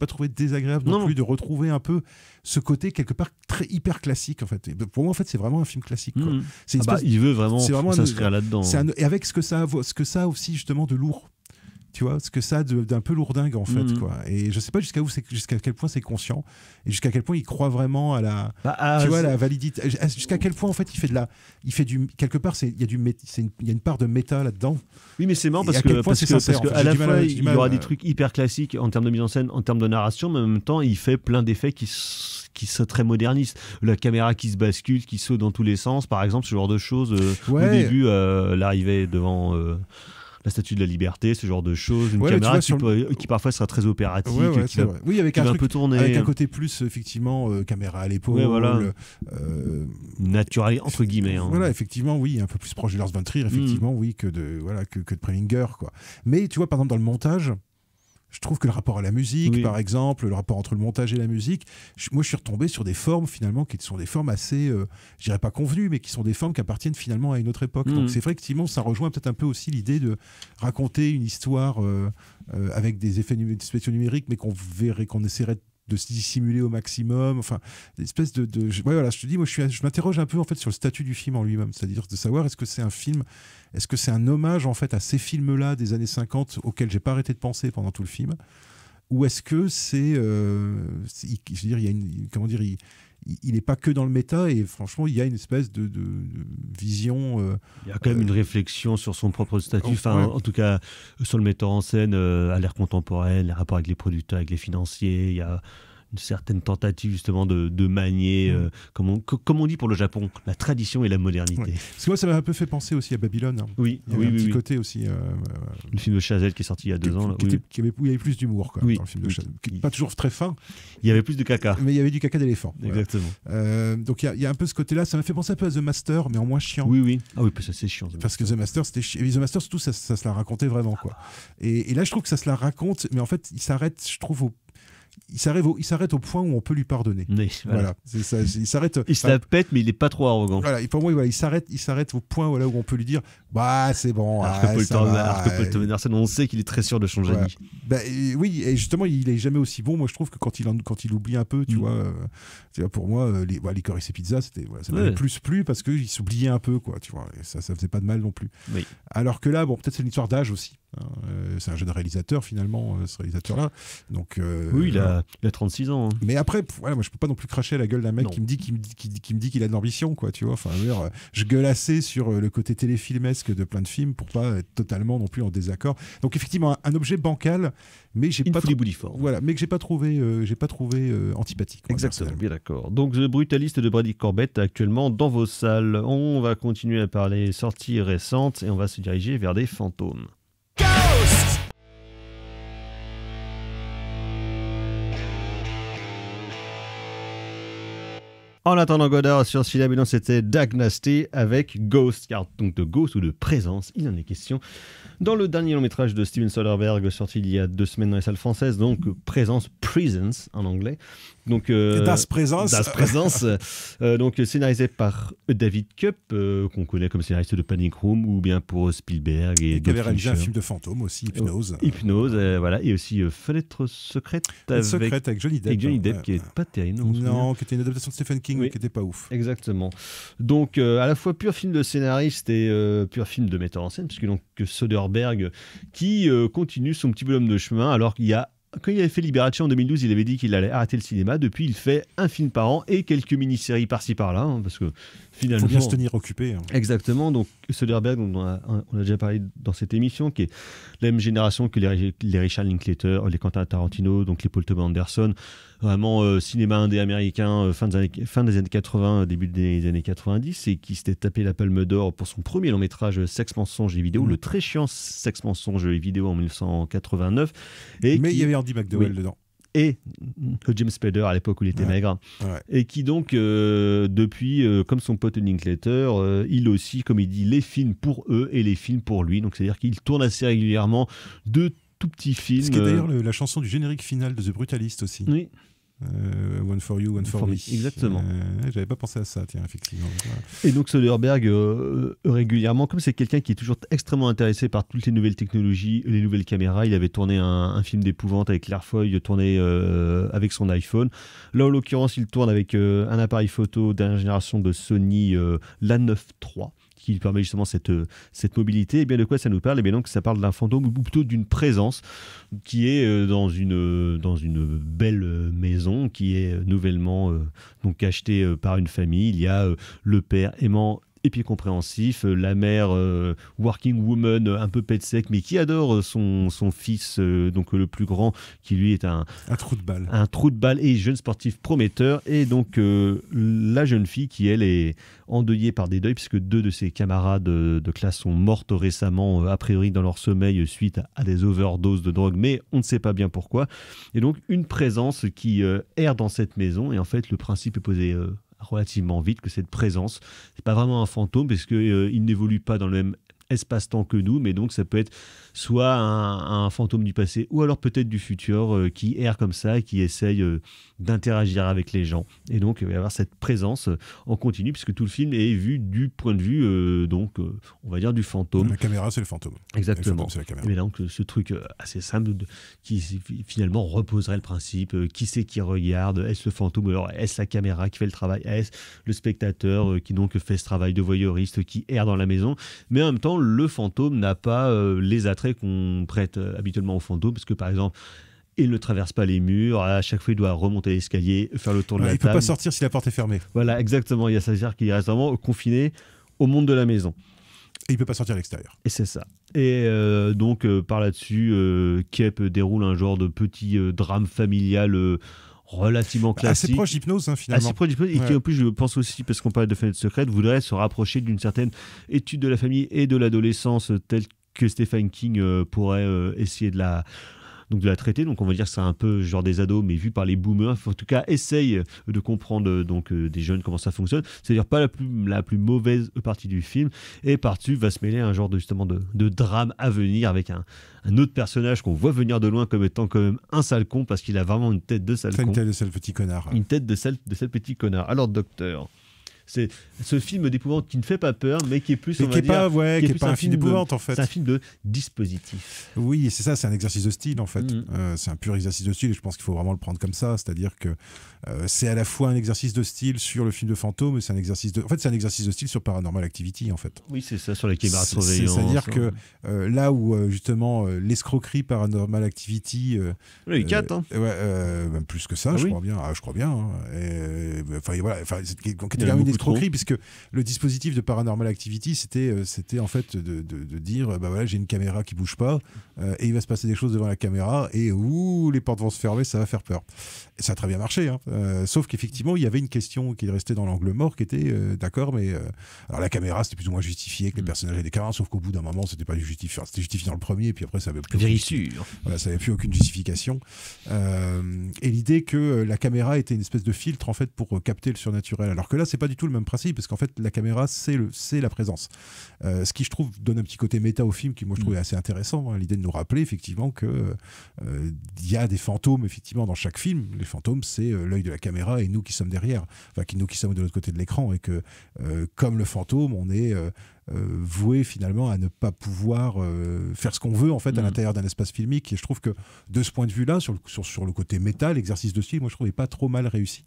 trouvé désagréable non plus de retrouver un peu ce côté quelque part très hyper classique en fait. Et pour moi en fait c'est vraiment un film classique quoi. Il veut vraiment s'inscrire là-dedans. Et avec ce que ça a aussi justement de lourd. Tu vois, ce que ça a d'un peu lourdingue en fait, quoi. Et je sais pas jusqu'à quel point c'est conscient et jusqu'à quel point il croit vraiment à la, la validité. Jusqu'à quel point en fait quelque part il y a une part de méta là-dedans. Oui, mais c'est marrant parce que à la fois il y aura des trucs hyper classiques en termes de mise en scène, en termes de narration, mais en même temps il fait plein d'effets qui sont très modernistes. La caméra qui se bascule, qui saute dans tous les sens, par exemple, ce genre de choses. Au début, l'arrivée devant la Statue de la Liberté, ce genre de choses, une caméra qui parfois sera très opératique, qui avec va un peu tourner, avec un côté plus effectivement caméra à l'épaule, naturel entre guillemets. Voilà, effectivement, oui, un peu plus proche de Lars von Trier, effectivement, oui, que de Preminger, quoi. Mais tu vois, par exemple, dans le montage, je trouve que le rapport à la musique, par exemple, le rapport entre le montage et la musique, moi je suis retombé sur des formes finalement qui sont des formes assez, je dirais pas convenues, mais qui sont des formes qui appartiennent finalement à une autre époque. Donc c'est vrai que effectivement ça rejoint peut-être un peu aussi l'idée de raconter une histoire avec des effets spéciaux numériques, mais qu'on essaierait de se dissimuler au maximum, enfin, une espèce je te dis, moi je m'interroge un peu en fait sur le statut du film en lui-même, c'est-à-dire de savoir est-ce que c'est un hommage en fait à ces films-là des années 50 auxquels j'ai pas arrêté de penser pendant tout le film, ou est-ce que c'est, je veux dire, il y a il n'est pas que dans le méta, et franchement il y a une espèce de vision, il y a quand même une réflexion sur son propre statut, en tout cas sur le metteur en scène, à l'ère contemporaine, les rapports avec les producteurs, avec les financiers. Il y a une certaine tentative justement de manier, comme on dit pour le Japon, la tradition et la modernité. Parce que moi ça m'a un peu fait penser aussi à Babylone. Oui, il y avait un petit côté aussi. Le film de Chazelle qui est sorti il y a 2 ans. Où il y avait plus d'humour dans le film de Chazelle. Pas toujours très fin. Il y avait plus de caca. Mais il y avait du caca d'éléphant. Exactement. Donc il y a un peu ce côté-là. Ça m'a fait penser un peu à The Master, mais en moins chiant. Oui. Ah oui, ça c'est chiant. Parce que The Master, c'était chiant. The Master, surtout, ça se la racontait vraiment, quoi. Et là, je trouve que ça se la raconte, mais en fait, il s'arrête, je trouve, il s'arrête au point où on peut lui pardonner. Oui, voilà. C'est ça, il s'arrête. Il se la pète, mais il n'est pas trop arrogant. Voilà, et pour moi, il s'arrête au point où on peut lui dire bah c'est bon. Alors que Paul Thomas Anderson, on sait qu'il est très sûr de son génie. Oui, et justement, il est jamais aussi bon. Moi, je trouve que quand il oublie un peu, tu vois, pour moi, Licorice et Pizza, ça m'avait plus plu parce qu'il s'oubliait un peu, quoi. Tu vois, et ça faisait pas de mal non plus. Oui. Alors que là, peut-être c'est une histoire d'âge aussi. C'est un jeune réalisateur finalement, ce réalisateur-là. Donc il a 36 ans. Hein. Mais après, moi je peux pas non plus cracher à la gueule d'un mec qui me dit qu'il a de l'ambition, quoi. Tu vois. Enfin, je gueule assez sur le côté téléfilmesque de plein de films pour pas être totalement non plus en désaccord. Donc effectivement, un objet bancal, mais j'ai pas mais que j'ai pas trouvé antipathique. Exactement, bien d'accord. Donc The Brutalist de Brady Corbett actuellement dans vos salles. On va continuer à parler sorties récentes et on va se diriger vers des fantômes. Ghost! En attendant Godard sur Cinéma, c'était Diagnosty avec Ghost, car donc de Ghost ou de présence, il en est question dans le dernier long métrage de Steven Soderbergh sorti il y a 2 semaines dans les salles françaises, donc Présence, Presence en anglais. Donc, Das Présence. Donc scénarisé par David Koepp, qu'on connaît comme scénariste de Panic Room, ou bien pour Spielberg et qui avait réalisé un film de fantôme aussi, Hypnose. Voilà, et aussi Fenêtre secrète avec Johnny Depp. Qui est pas terrible. Non, qui était une adaptation de Stephen King, qui était pas ouf. Exactement. Donc à la fois pur film de scénariste et pur film de metteur en scène, puisque donc Soderbergh qui continue son petit bonhomme de chemin, alors qu'il y a quand il avait fait Liberace en 2012, il avait dit qu'il allait arrêter le cinéma. Depuis, il fait un film par an et quelques mini-séries par-ci par-là, parce que finalement... Il faut bien se tenir occupé. Exactement. Donc Soderbergh, on a déjà parlé dans cette émission, qui est la même génération que les Richard Linklater, les Quentin Tarantino, donc les Paul Thomas Anderson. vraiment cinéma indé américain, fin des années 80, début des années 90, et qui s'était tapé la Palme d'Or pour son premier long métrage Sexe, mensonge et vidéo, le très chiant Sexe, mensonge et vidéo en 1989. Mais il y avait Andy McDowell dedans. Et James Spader à l'époque où il était maigre. Et qui donc, depuis, comme son pote Linklater, il aussi, comme il dit, les films pour eux et les films pour lui. Donc c'est-à-dire qu'il tourne assez régulièrement de tout petits films. Ce qui est d'ailleurs la chanson du générique final de The Brutalist aussi. Oui. One for You, One for Me. Exactement. J'avais pas pensé à ça, tiens, effectivement. Voilà. Et donc Soderbergh, régulièrement, comme c'est quelqu'un qui est toujours extrêmement intéressé par toutes les nouvelles technologies, les nouvelles caméras, il avait tourné un film d'épouvante avec Claire Foy, tourné avec son iPhone. Là, en l'occurrence, il tourne avec un appareil photo dernière génération de Sony, l'A9 III, qui lui permet justement cette mobilité. Et bien de quoi ça nous parle? Et bien donc ça parle d'un fantôme, ou plutôt d'une présence qui est dans une belle maison qui est nouvellement donc achetée par une famille. Il y a le père aimant et puis compréhensif, la mère working woman un peu pet sec, mais qui adore son fils, donc le plus grand, qui lui est un trou de balle. Un trou de balle et jeune sportif prometteur. Et donc la jeune fille qui, elle, est endeuillée par des deuils, puisque 2 de ses camarades de classe sont mortes récemment, a priori dans leur sommeil, suite à des overdoses de drogue, mais on ne sait pas bien pourquoi. Et donc une présence qui erre dans cette maison. Et en fait, le principe est posé relativement vite, que cette présence, c'est pas vraiment un fantôme, parce qu'il n'évolue pas dans le même espace-temps que nous, mais donc ça peut être soit un fantôme du passé, ou alors peut-être du futur, qui erre comme ça et qui essaye d'interagir avec les gens. Et donc il va y avoir cette présence en continu, puisque tout le film est vu du point de vue on va dire du fantôme. La caméra, c'est le fantôme. Exactement. Le fantôme, c'est la caméra. Et donc ce truc assez simple qui finalement reposerait le principe, qui c'est qui regarde, est-ce le fantôme, ou alors est-ce la caméra qui fait le travail, est-ce le spectateur qui donc fait ce travail de voyeuriste, qui erre dans la maison. Mais en même temps, le fantôme n'a pas les attraits qu'on prête habituellement au fantôme, parce que par exemple, il ne traverse pas les murs, à chaque fois il doit remonter l'escalier, faire le tour de la table. Il ne peut pas sortir si la porte est fermée. Voilà, exactement, il y a ça, c'est-à-dire qu'il reste vraiment confiné au monde de la maison. Et il ne peut pas sortir à l'extérieur. Et c'est ça. Et donc par là-dessus, Kep déroule un genre de petit drame familial relativement classique. Assez proche d'Hypnose, finalement. Assez proche d'Hypnose, et qui en plus, je pense aussi, parce qu'on parlait de Fenêtre secrète, voudrait se rapprocher d'une certaine étude de la famille et de l'adolescence telle que Stephen King pourrait essayer de la traiter. Donc on va dire que c'est un peu genre des ados, mais vu par les boomers. En tout cas, essaye de comprendre des jeunes comment ça fonctionne. C'est-à-dire pas la plus mauvaise partie du film. Et par-dessus va se mêler un genre de drame à venir avec un autre personnage qu'on voit venir de loin comme étant quand même un sale con, parce qu'il a vraiment une tête de sale con. Une tête de sale petit connard. Une tête de sale petit connard. Alors, docteur, c'est ce film d'épouvante qui ne fait pas peur, mais qui est plus, qui n'est pas un film d'épouvante, en fait. C'est un film de dispositif. Oui, c'est ça, c'est un exercice de style, en fait. C'est un pur exercice de style, et je pense qu'il faut vraiment le prendre comme ça. C'est-à-dire que c'est à la fois un exercice de style sur le film de fantôme, et c'est un exercice de style sur Paranormal Activity, en fait. Oui, c'est ça, sur les caméras de surveillance. C'est-à-dire que là où, justement, l'escroquerie Paranormal Activity... les 4, hein. Même plus que ça, je crois bien. Je crois bien. C'était quand même une escroquerie, puisque le dispositif de Paranormal Activity, c'était en fait de dire voilà, j'ai une caméra qui bouge pas, et il va se passer des choses devant la caméra, et les portes vont se fermer, ça va faire peur. Et ça a très bien marché, hein. Sauf qu'effectivement, il y avait une question qui restait dans l'angle mort, qui était d'accord, mais alors la caméra, c'était plus ou moins justifié, que les personnages avaient des caméras, sauf qu'au bout d'un moment, c'était pas justifié. C'était justifié dans le premier, et puis après, ça avait plus ça avait plus aucune justification. Et l'idée que la caméra était une espèce de filtre, en fait, pour capter le surnaturel. Alors que là, c'est pas du tout le même principe, parce qu'en fait, la caméra, c'est la présence. Ce qui, je trouve, donne un petit côté méta au film, qui, moi, je trouvais assez intéressant, hein, l'idée de nous rappeler, effectivement, que il y a des fantômes, effectivement, dans chaque film. Les fantômes, c'est l'œil de la caméra et nous qui sommes derrière, nous qui sommes de l'autre côté de l'écran, et que, comme le fantôme, on est voué finalement à ne pas pouvoir faire ce qu'on veut, en fait, à l'intérieur d'un espace filmique. Et je trouve que de ce point de vue-là, sur le côté méta, l'exercice de style, moi je trouvais pas trop mal réussi,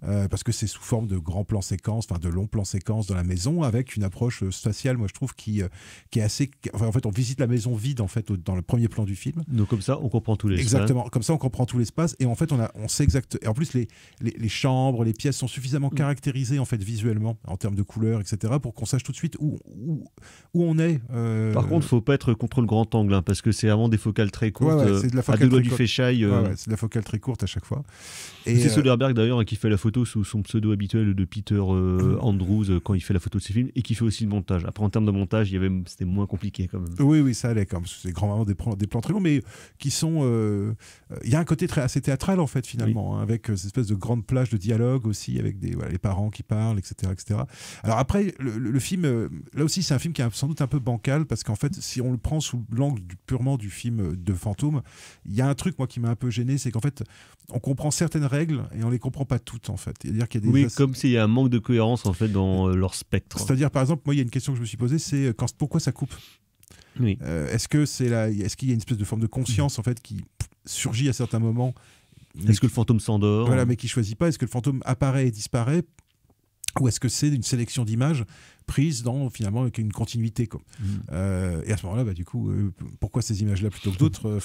parce que c'est sous forme de grands plans séquences, de longs plans séquences dans la maison, avec une approche spatiale, moi je trouve qui est assez... en fait, on visite la maison vide, en fait, dans le premier plan du film. Donc comme ça, on comprend tout l'espace. Exactement, comme ça on comprend tout l'espace, et en fait on sait exactement... Et en plus, les chambres, les pièces sont suffisamment caractérisées, en fait, visuellement, en termes de couleurs, etc., pour qu'on sache tout de suite où où on est. Par contre, faut pas être contre le grand angle, hein, parce que c'est vraiment des focales très courtes. C'est de la à focale deux doigts très du courte. fisheye. C'est de la focale très courte à chaque fois. Et c'est Soderbergh d'ailleurs qui fait la photo sous son pseudo habituel de Peter Andrews quand il fait la photo de ses films et qui fait aussi le montage. Après, en termes de montage, c'était moins compliqué quand même. Oui, ça allait quand même. C'est grand des plans très longs, mais qui sont. Il y a un côté assez théâtral en fait finalement, hein, avec cette espèce de grande plage de dialogue aussi, avec les parents qui parlent, etc., etc. Alors après, le film, là aussi, c'est un film qui est sans doute un peu bancal parce qu'en fait, si on le prend sous l'angle purement du film de fantôme, il y a un truc moi qui m'a un peu gêné, c'est qu'en fait, on comprend certaines règles et on les comprend pas toutes en fait. C'est-à-dire qu'il y a des comme s'il y a un manque de cohérence en fait dans leur spectre. C'est-à-dire par exemple, moi, il y a une question que je me suis posée, c'est pourquoi ça coupe. Oui. Est-ce qu'il y a une espèce de forme de conscience en fait qui surgit à certains moments? Est-ce que le fantôme s'endort? Voilà, mais qui choisit pas. Est-ce que le fantôme apparaît et disparaît? Ou est-ce que c'est une sélection d'images prises finalement avec une continuité quoi. Et à ce moment-là, du coup, pourquoi ces images-là plutôt que d'autres?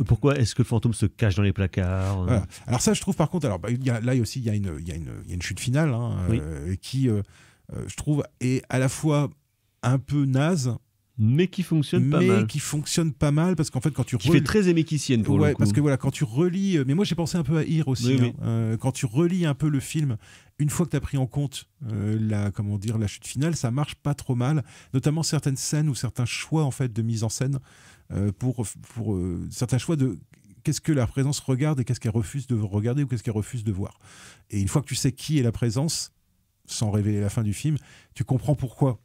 Pourquoi est-ce que le fantôme se cache dans les placards? Voilà. Alors ça, je trouve par contre, là aussi, il y a une chute finale qui, je trouve, est à la fois un peu naze, mais qui fonctionne pas mal parce qu'en fait quand tu fait très éméquicienne pour le coup. Parce que voilà, quand tu relis, mais moi j'ai pensé un peu à Here aussi, oui. Quand tu relis un peu le film, une fois que tu as pris en compte la chute finale, ça marche pas trop mal, notamment certaines scènes ou certains choix en fait de mise en scène pour certains choix de qu'est-ce que la présence regarde et qu'est-ce qu'elle refuse de regarder ou qu'est-ce qu'elle refuse de voir. Et une fois que tu sais qui est la présence, sans révéler la fin du film, tu comprends pourquoi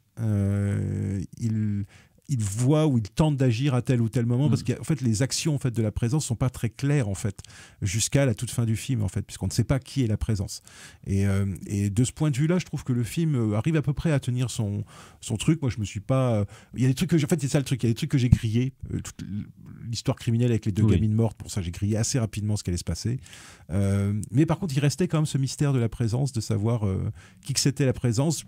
il voit ou il tente d'agir à tel ou tel moment parce qu'en fait les actions en fait de la présence sont pas très claires en fait jusqu'à la toute fin du film en fait, puisqu'on ne sait pas qui est la présence et de ce point de vue là je trouve que le film arrive à peu près à tenir son truc. Moi je me suis pas il y a des trucs que en fait c'est ça le truc, il y a des trucs que j'ai grillé, toute l'histoire criminelle avec les deux gamines mortes, pour ça j'ai grillé assez rapidement ce qui allait se passer, mais par contre il restait quand même ce mystère de la présence, de savoir qui que c'était la présence.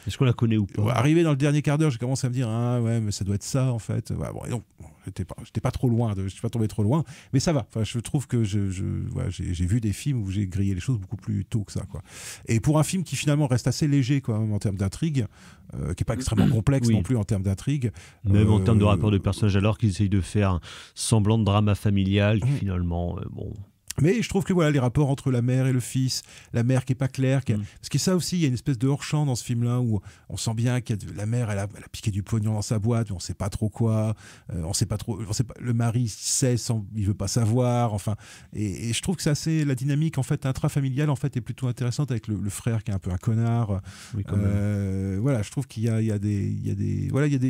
Est-ce qu'on la connaît ou pas? Arrivé dans le dernier quart d'heure, j'ai commencé à me dire mais ça doit être ça en fait. Et donc, j'étais pas trop loin, je suis pas tombé trop loin, mais ça va. Enfin, je trouve que j'ai vu des films où j'ai grillé les choses beaucoup plus tôt que ça, quoi. Et pour un film qui finalement reste assez léger, quoi, même en termes d'intrigue, qui est pas extrêmement complexe non plus en termes d'intrigue, même en termes de rapport de personnages, alors qu'ils essayent de faire un semblant de drama familial, qui finalement, bon. Mais je trouve que les rapports entre la mère et le fils, la mère qui est pas claire, parce que ça aussi, il y a une espèce de hors-champ dans ce film-là où on sent bien que la mère, elle a piqué du pognon dans sa boîte, mais on sait pas trop quoi, le mari sait, il veut pas savoir, enfin, et je trouve que c'est assez, la dynamique en fait intrafamiliale en fait est plutôt intéressante avec le frère qui est un peu un connard. Je trouve qu'il y a des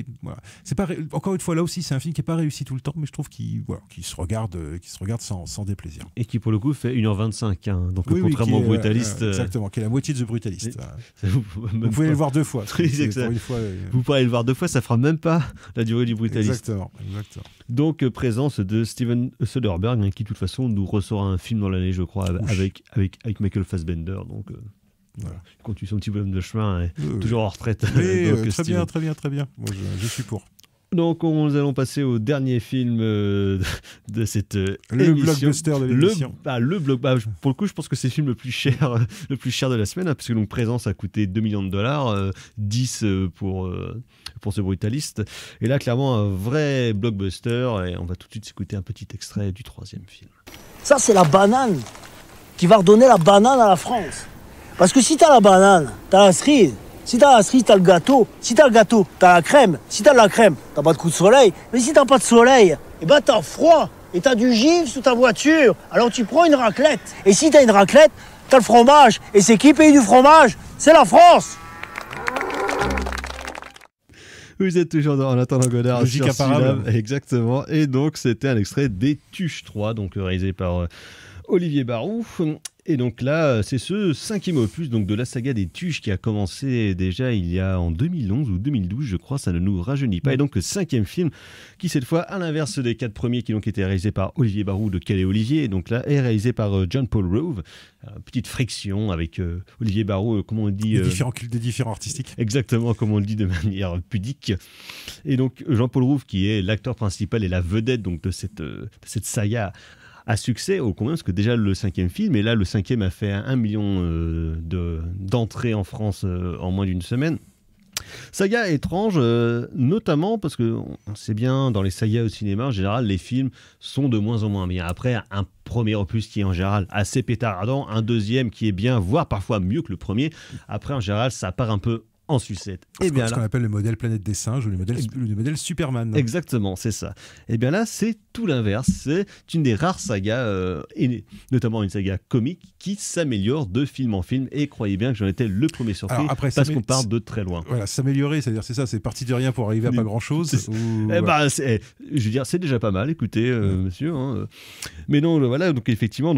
c'est pas, encore une fois là aussi c'est un film qui est pas réussi tout le temps, mais je trouve qu'il se regarde sans déplaisir. Et qui pour le coup fait 1h25, hein. Donc contrairement au Brutaliste, exactement, qui est la moitié de The Brutalist. Vous pouvez le voir deux fois. Vous pourrez aller le voir deux fois, ça fera même pas la durée du Brutalist. Exactement. Donc présence de Steven Soderbergh, qui de toute façon nous ressort un film dans l'année, je crois, avec Michael Fassbender. Donc il continue son petit bonhomme de chemin, toujours en retraite. Très bien. Moi, je suis pour. Donc, nous allons passer au dernier film de cette émission. Le blockbuster de l'émission. Pour le coup, je pense que c'est le film le plus cher de la semaine, parce que donc Présence a coûté $2 millions, 10 pour ce Brutaliste. Et là, clairement, un vrai blockbuster. Et on va tout de suite écouter un petit extrait du troisième film. Ça, c'est la banane qui va redonner la banane à la France. Parce que si t'as la banane, t'as la cerise. Si t'as la cerise, t'as le gâteau. Si t'as le gâteau, t'as la crème. Si t'as de la crème, t'as pas de coup de soleil. Mais si t'as pas de soleil, t'as froid. Et t'as du givre sous ta voiture. Alors tu prends une raclette. Et si t'as une raclette, t'as le fromage. Et c'est qui paye du fromage? C'est la France. Vous êtes toujours dans En attendant Godard. Logique imparable. Exactement. Et donc, c'était un extrait des Tuches 3, donc réalisé par Olivier Barou. Et donc là, c'est ce 5e opus donc, de la saga des Tuches qui a commencé déjà il y a en 2011 ou 2012, je crois, ça ne nous rajeunit pas. Et donc le 5e film qui, cette fois, à l'inverse des 4 premiers qui ont été réalisés par Olivier Barou de Quel est Olivier, et donc là est réalisé par John Paul Rove. Petite friction avec Olivier Barou, comment on dit des différents artistiques. Exactement, comme on le dit de manière pudique. Et donc Jean Paul Rove qui est l'acteur principal et la vedette donc, de cette saga à succès au combien, parce que déjà le 5e film, et là le 5e a fait 1 million d'entrées en France en moins d'une semaine. Saga étrange, notamment parce que on sait bien, dans les sagas au cinéma, en général, les films sont de moins en moins bien. Après, un premier opus qui est en général assez pétardant, un deuxième qui est bien, voire parfois mieux que le premier. Après, en général, ça part un peu en sucette. C'est ce qu'on appelle le modèle Planète des Singes ou le modèle Superman. Exactement, c'est ça. Et bien là, c'est tout l'inverse. C'est une des rares sagas, et notamment une saga comique, qui s'améliore de film en film. Et croyez bien que j'en étais le premier surpris. Alors après, parce qu'on part de très loin. Voilà, s'améliorer, c'est-à-dire c'est ça, c'est parti de rien pour arriver à pas grand-chose. Je veux dire, c'est déjà pas mal. Écoutez, monsieur. Hein. Mais non, voilà. Donc effectivement,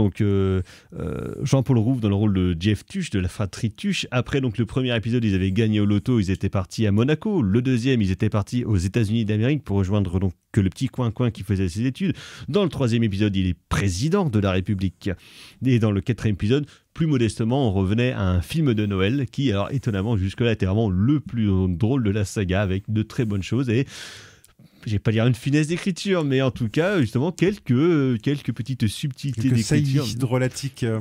Jean-Paul Rouve dans le rôle de Jeff Tuche, de la fratrie Tuche. Après, donc le premier épisode, ils avaient gagné au loto, ils étaient partis à Monaco. Le deuxième, ils étaient partis aux États-Unis d'Amérique pour rejoindre donc que le petit coin qui faisait ses études. Dans le troisième épisode, il est président de la République. Et dans le quatrième épisode, plus modestement, on revenait à un film de Noël qui, alors étonnamment, jusque-là, était vraiment le plus drôle de la saga, avec de très bonnes choses. Et je vais pas dire une finesse d'écriture, mais en tout cas, justement, quelques petites subtilités d'écriture.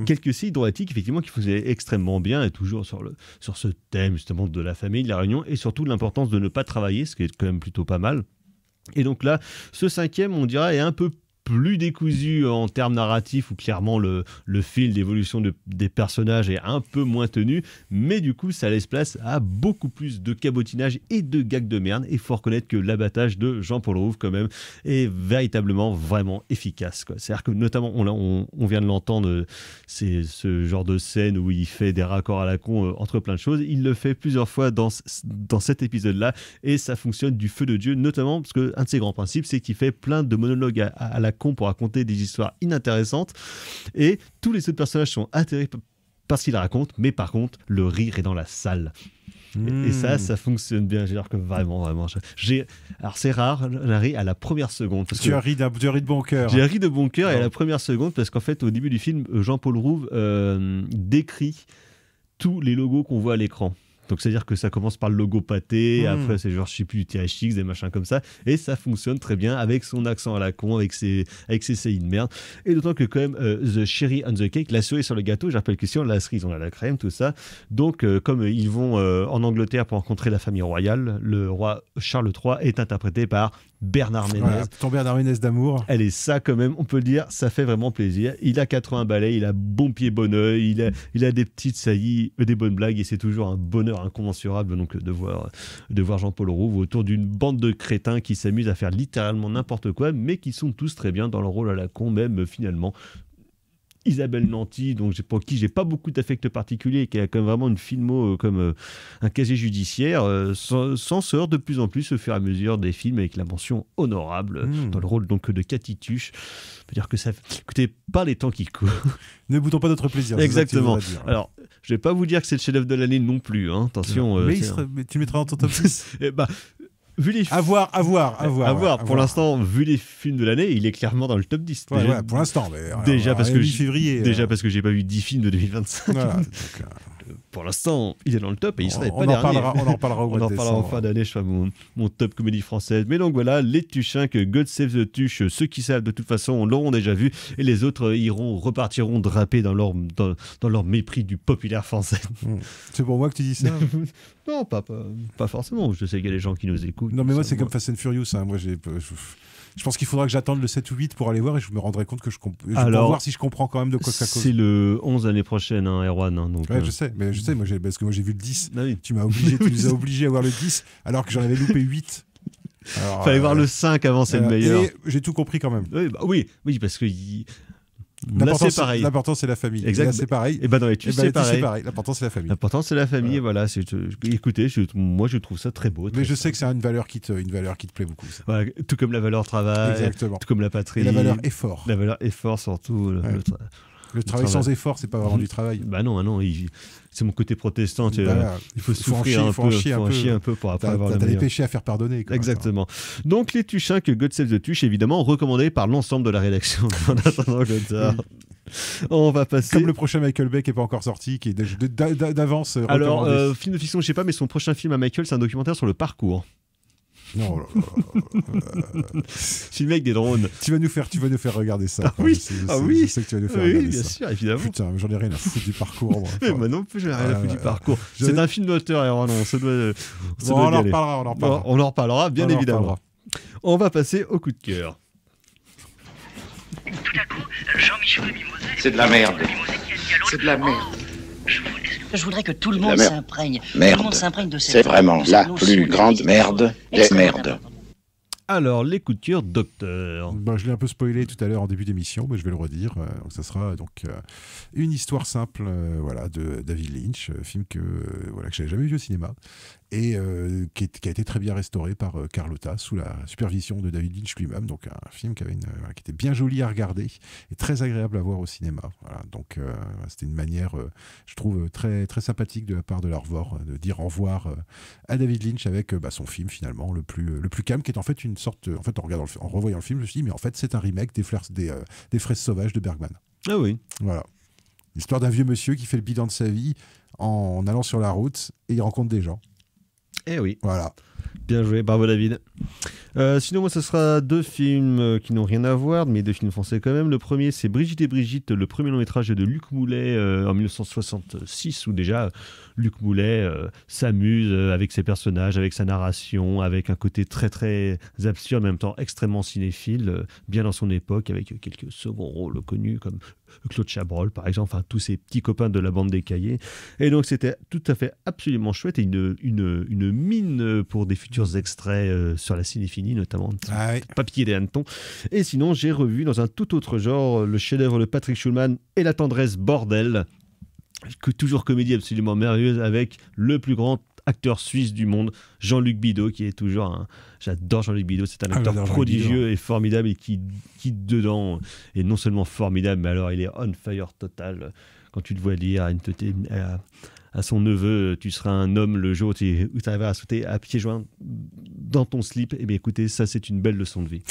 Quelques saillies drôlatiques, effectivement, qui faisaient extrêmement bien, et toujours sur ce thème, justement, de la famille, de la réunion, et surtout de l'importance de ne pas travailler, ce qui est quand même plutôt pas mal. Et donc là, ce cinquième, on dirait, est un peu plus décousu en termes narratifs, où clairement le fil d'évolution des personnages est un peu moins tenu, mais du coup ça laisse place à beaucoup plus de cabotinage et de gags de merde. Et il faut reconnaître que l'abattage de Jean-Paul Rouve quand même est véritablement vraiment efficace, quoi. C'est-à-dire que notamment on vient de l'entendre, c'est ce genre de scène où il fait des raccords à la con entre plein de choses. Il le fait plusieurs fois dans cet épisode-là, et ça fonctionne du feu de Dieu, notamment parce que un de ses grands principes, c'est qu'il fait plein de monologues à la con pour raconter des histoires inintéressantes, et tous les autres personnages sont atterrés par ce qu'il raconte, mais par contre le rire est dans la salle. Et ça fonctionne bien. J'ai l'air que vraiment. Alors c'est rare, j'ai ri à la première seconde. Parce tu as ri de bon cœur. J'ai ri de bon cœur et à la première seconde, parce qu'en fait au début du film, Jean-Paul Rouve décrit tous les logos qu'on voit à l'écran. Donc c'est-à-dire que ça commence par le logo pâté, après c'est genre je sais plus du THX, des machins comme ça, et ça fonctionne très bien avec son accent à la con, avec ses saillies de merde. Et d'autant que quand même the cherry on the cake, la cerise sur le gâteau, je rappelle que si on a la cerise, on a la crème, tout ça. Donc comme ils vont en Angleterre pour rencontrer la famille royale, le roi Charles III est interprété par Bernard Ménez. Voilà, ton Bernard Ménez d'amour. Elle est ça quand même, on peut le dire, ça fait vraiment plaisir. Il a 80 balais, il a bon pied, bon oeil, il a des petites saillies, des bonnes blagues, et c'est toujours un bonheur incommensurable donc de voir Jean-Paul Rouve autour d'une bande de crétins qui s'amusent à faire littéralement n'importe quoi, mais qui sont tous très bien dans leur rôle à la con, même finalement. Isabelle Nanty, donc pour qui j'ai pas beaucoup d'affect particulier, qui a quand même vraiment une filmo comme un casier judiciaire, s'en sort de plus en plus au fur et à mesure des films, avec la mention honorable dans le rôle donc de Cathy Tuche. On peut dire que ça, écoutez, pas les temps qui courent. Ne boutons pas notre plaisir. Exactement. Alors, je vais pas vous dire que c'est le chef-d'œuvre de l'année non plus, hein. Attention. Mais tu mettras dans ton top 10. Vu les à voir. Pour l'instant, vu les films de l'année, il est clairement dans le top 10. Ouais, pour l'instant. Déjà parce que j'ai pas vu 10 films de 2025. Voilà, pour l'instant, il est dans le top et il serait pas dernier. On en reparlera en fin d'année, je ferai mon top comédie française. Mais donc voilà, les Tuchins, que God Save the Tuche, ceux qui savent de toute façon l'auront déjà vu, et les autres repartiront drapés dans leur mépris du populaire français. C'est pour moi que tu dis ça? Non, pas forcément. Je sais qu'il y a des gens qui nous écoutent. Non, mais moi, c'est comme Fast and Furious. Hein. Moi, je pense qu'il faudra que j'attende le 7 ou 8 pour aller voir, et je me rendrai compte que pour voir si je comprends quand même de quoi ça cause. C'est le 11 l'année prochaine, hein, Erwan. Hein, donc, je sais, parce que moi j'ai vu le 10. Ah oui. Tu nous as obligé à voir le 10, alors que j'en avais loupé 8. Fallait voir le 5 avant, c'est le meilleur. Et j'ai tout compris quand même. Oui, parce que... L'important c'est la famille. Exact. Et là, c'est pareil. Et dans les Tuches, c'est pareil. L'important c'est la famille. L'important c'est la famille. Voilà. Écoutez, moi je trouve ça très beau. Mais je sais que c'est une valeur qui te plaît beaucoup. Ça. Voilà, tout comme la valeur travail. Exactement. Tout comme la patrie. Et la valeur effort. La valeur effort surtout. Le travail sans effort, c'est pas vraiment du travail. Non, c'est mon côté protestant. Il faut souffrir un peu, il faut en chier un peu pour après avoir le meilleur. T'as des péchés à faire pardonner. Exactement. Donc les Tuchins, que God Save the Tuche, évidemment recommandé par l'ensemble de la rédaction. En attendant Godard. On va passer. Comme le prochain Michael Bay qui n'est pas encore sorti, qui est d'avance. Alors, film de fiction, je sais pas, mais son prochain film à Michael, c'est un documentaire sur le parcours. Non, Film avec des drones. Tu vas nous faire regarder ça. Ah oui, je sais que tu vas nous faire regarder bien ça. sûr, évidemment. Putain, j'en ai rien à foutre du parcours. Moi, Mais moi non plus, j'en ai rien à foutre du parcours. C'est un film d'auteur, Erwan, on se doit. On en reparlera. On en reparlera, bien évidemment. On va passer au coup de cœur. Tout à coup, Jean-Michel Mimosé. C'est de la merde. C'est de la merde. Je voudrais que tout le monde s'imprègne. Merde. Tout le monde s'imprègne de cette. C'est vraiment la plus grande merde des merdes. Alors, les coups de cœur, docteur. Je l'ai un peu spoilé tout à l'heure en début d'émission, mais je vais le redire. Donc, ça sera donc une histoire simple, de David Lynch, film que j'avais jamais vu au cinéma et qui a été très bien restauré par Carlotta sous la supervision de David Lynch lui-même. Donc, un film qui était bien joli à regarder et très agréable à voir au cinéma. Voilà. Donc, c'était une manière, je trouve, très très sympathique de la part de l'Arvor de dire au revoir à David Lynch avec son film finalement le plus calme, qui est en fait une sorte, en revoyant le film, je me suis dit mais en fait c'est un remake des Fraises sauvages de Bergman. Ah oui. Voilà. L'histoire d'un vieux monsieur qui fait le bilan de sa vie en allant sur la route et il rencontre des gens. Eh oui. Voilà. Bien joué, bravo David. Sinon, moi, ce sera deux films qui n'ont rien à voir, mais deux films français quand même. Le premier, c'est Brigitte et Brigitte, le premier long métrage de Luc Moulet en 1966, où déjà Luc Moulet s'amuse avec ses personnages, avec sa narration, avec un côté très très absurde, en même temps extrêmement cinéphile, bien dans son époque, avec quelques seconds rôles connus comme Claude Chabrol, par exemple, tous ces petits copains de la bande des Cahiers. Et donc, c'était tout à fait absolument chouette et une mine pour des futurs extraits sur la cinéphilie, notamment. Papier des hannetons. Et sinon, j'ai revu dans un tout autre genre le chef-d'œuvre de Patrick Schulman et la tendresse bordel, toujours comédie absolument merveilleuse avec le plus grand acteur suisse du monde, Jean-Luc Bidault, qui est toujours j'adore Jean-Luc Bidault, c'est un acteur prodigieux et formidable et qui dedans est non seulement formidable, mais alors il est on fire total. Quand tu le vois dire à son neveu, tu seras un homme le jour où tu arriveras à sauter à pieds joints dans ton slip, et bien écoutez, ça c'est une belle leçon de vie.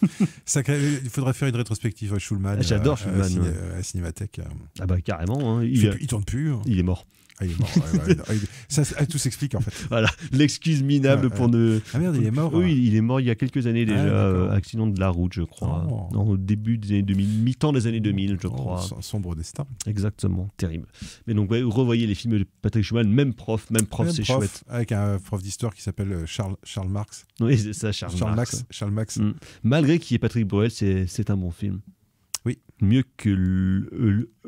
Il faudrait faire une rétrospective à Schulman. J'adore Schulman. À la Cinémathèque. Ah bah carrément. Hein. Il tourne plus. Hein. Il est mort. Ah, il est mort. Ça, tout s'explique en fait. Voilà, l'excuse minable pour ne. Ah merde, il est mort. Oui, il est mort il y a quelques années déjà, accident de la route, je crois. Au début des années 2000, mi-temps des années 2000, je crois. Sombre destin. Exactement, terrible. Mais donc, revoyez les films de Patrick Schulman, même prof, c'est chouette. Avec un prof d'histoire qui s'appelle Charles Marx. Oui, c'est ça, Charles Marx. Malgré qu'il y ait Patrick Bruel, c'est un bon film. Oui. Mieux que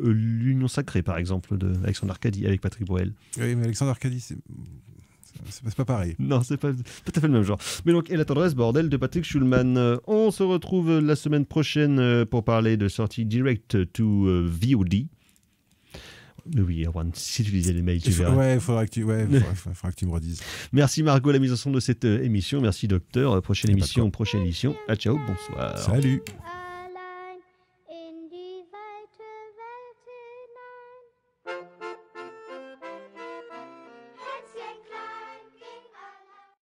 l'Union Sacrée, par exemple, de Alexandre Arcadi avec Patrick Bruel. Oui, mais Alexandre Arcadi, c'est pas pareil. Non, c'est pas tout à fait le même genre. Mais donc, et la tendresse bordel de Patrick Schulman. On se retrouve la semaine prochaine pour parler de sortie direct to VOD. Mais oui, Erwan, si tu lisais les mails, tu verras. Ouais, il faudra que tu me redises. Merci Margot, la mise en son de cette émission. Merci docteur. Prochaine émission. Ah, ciao, bonsoir. Salut.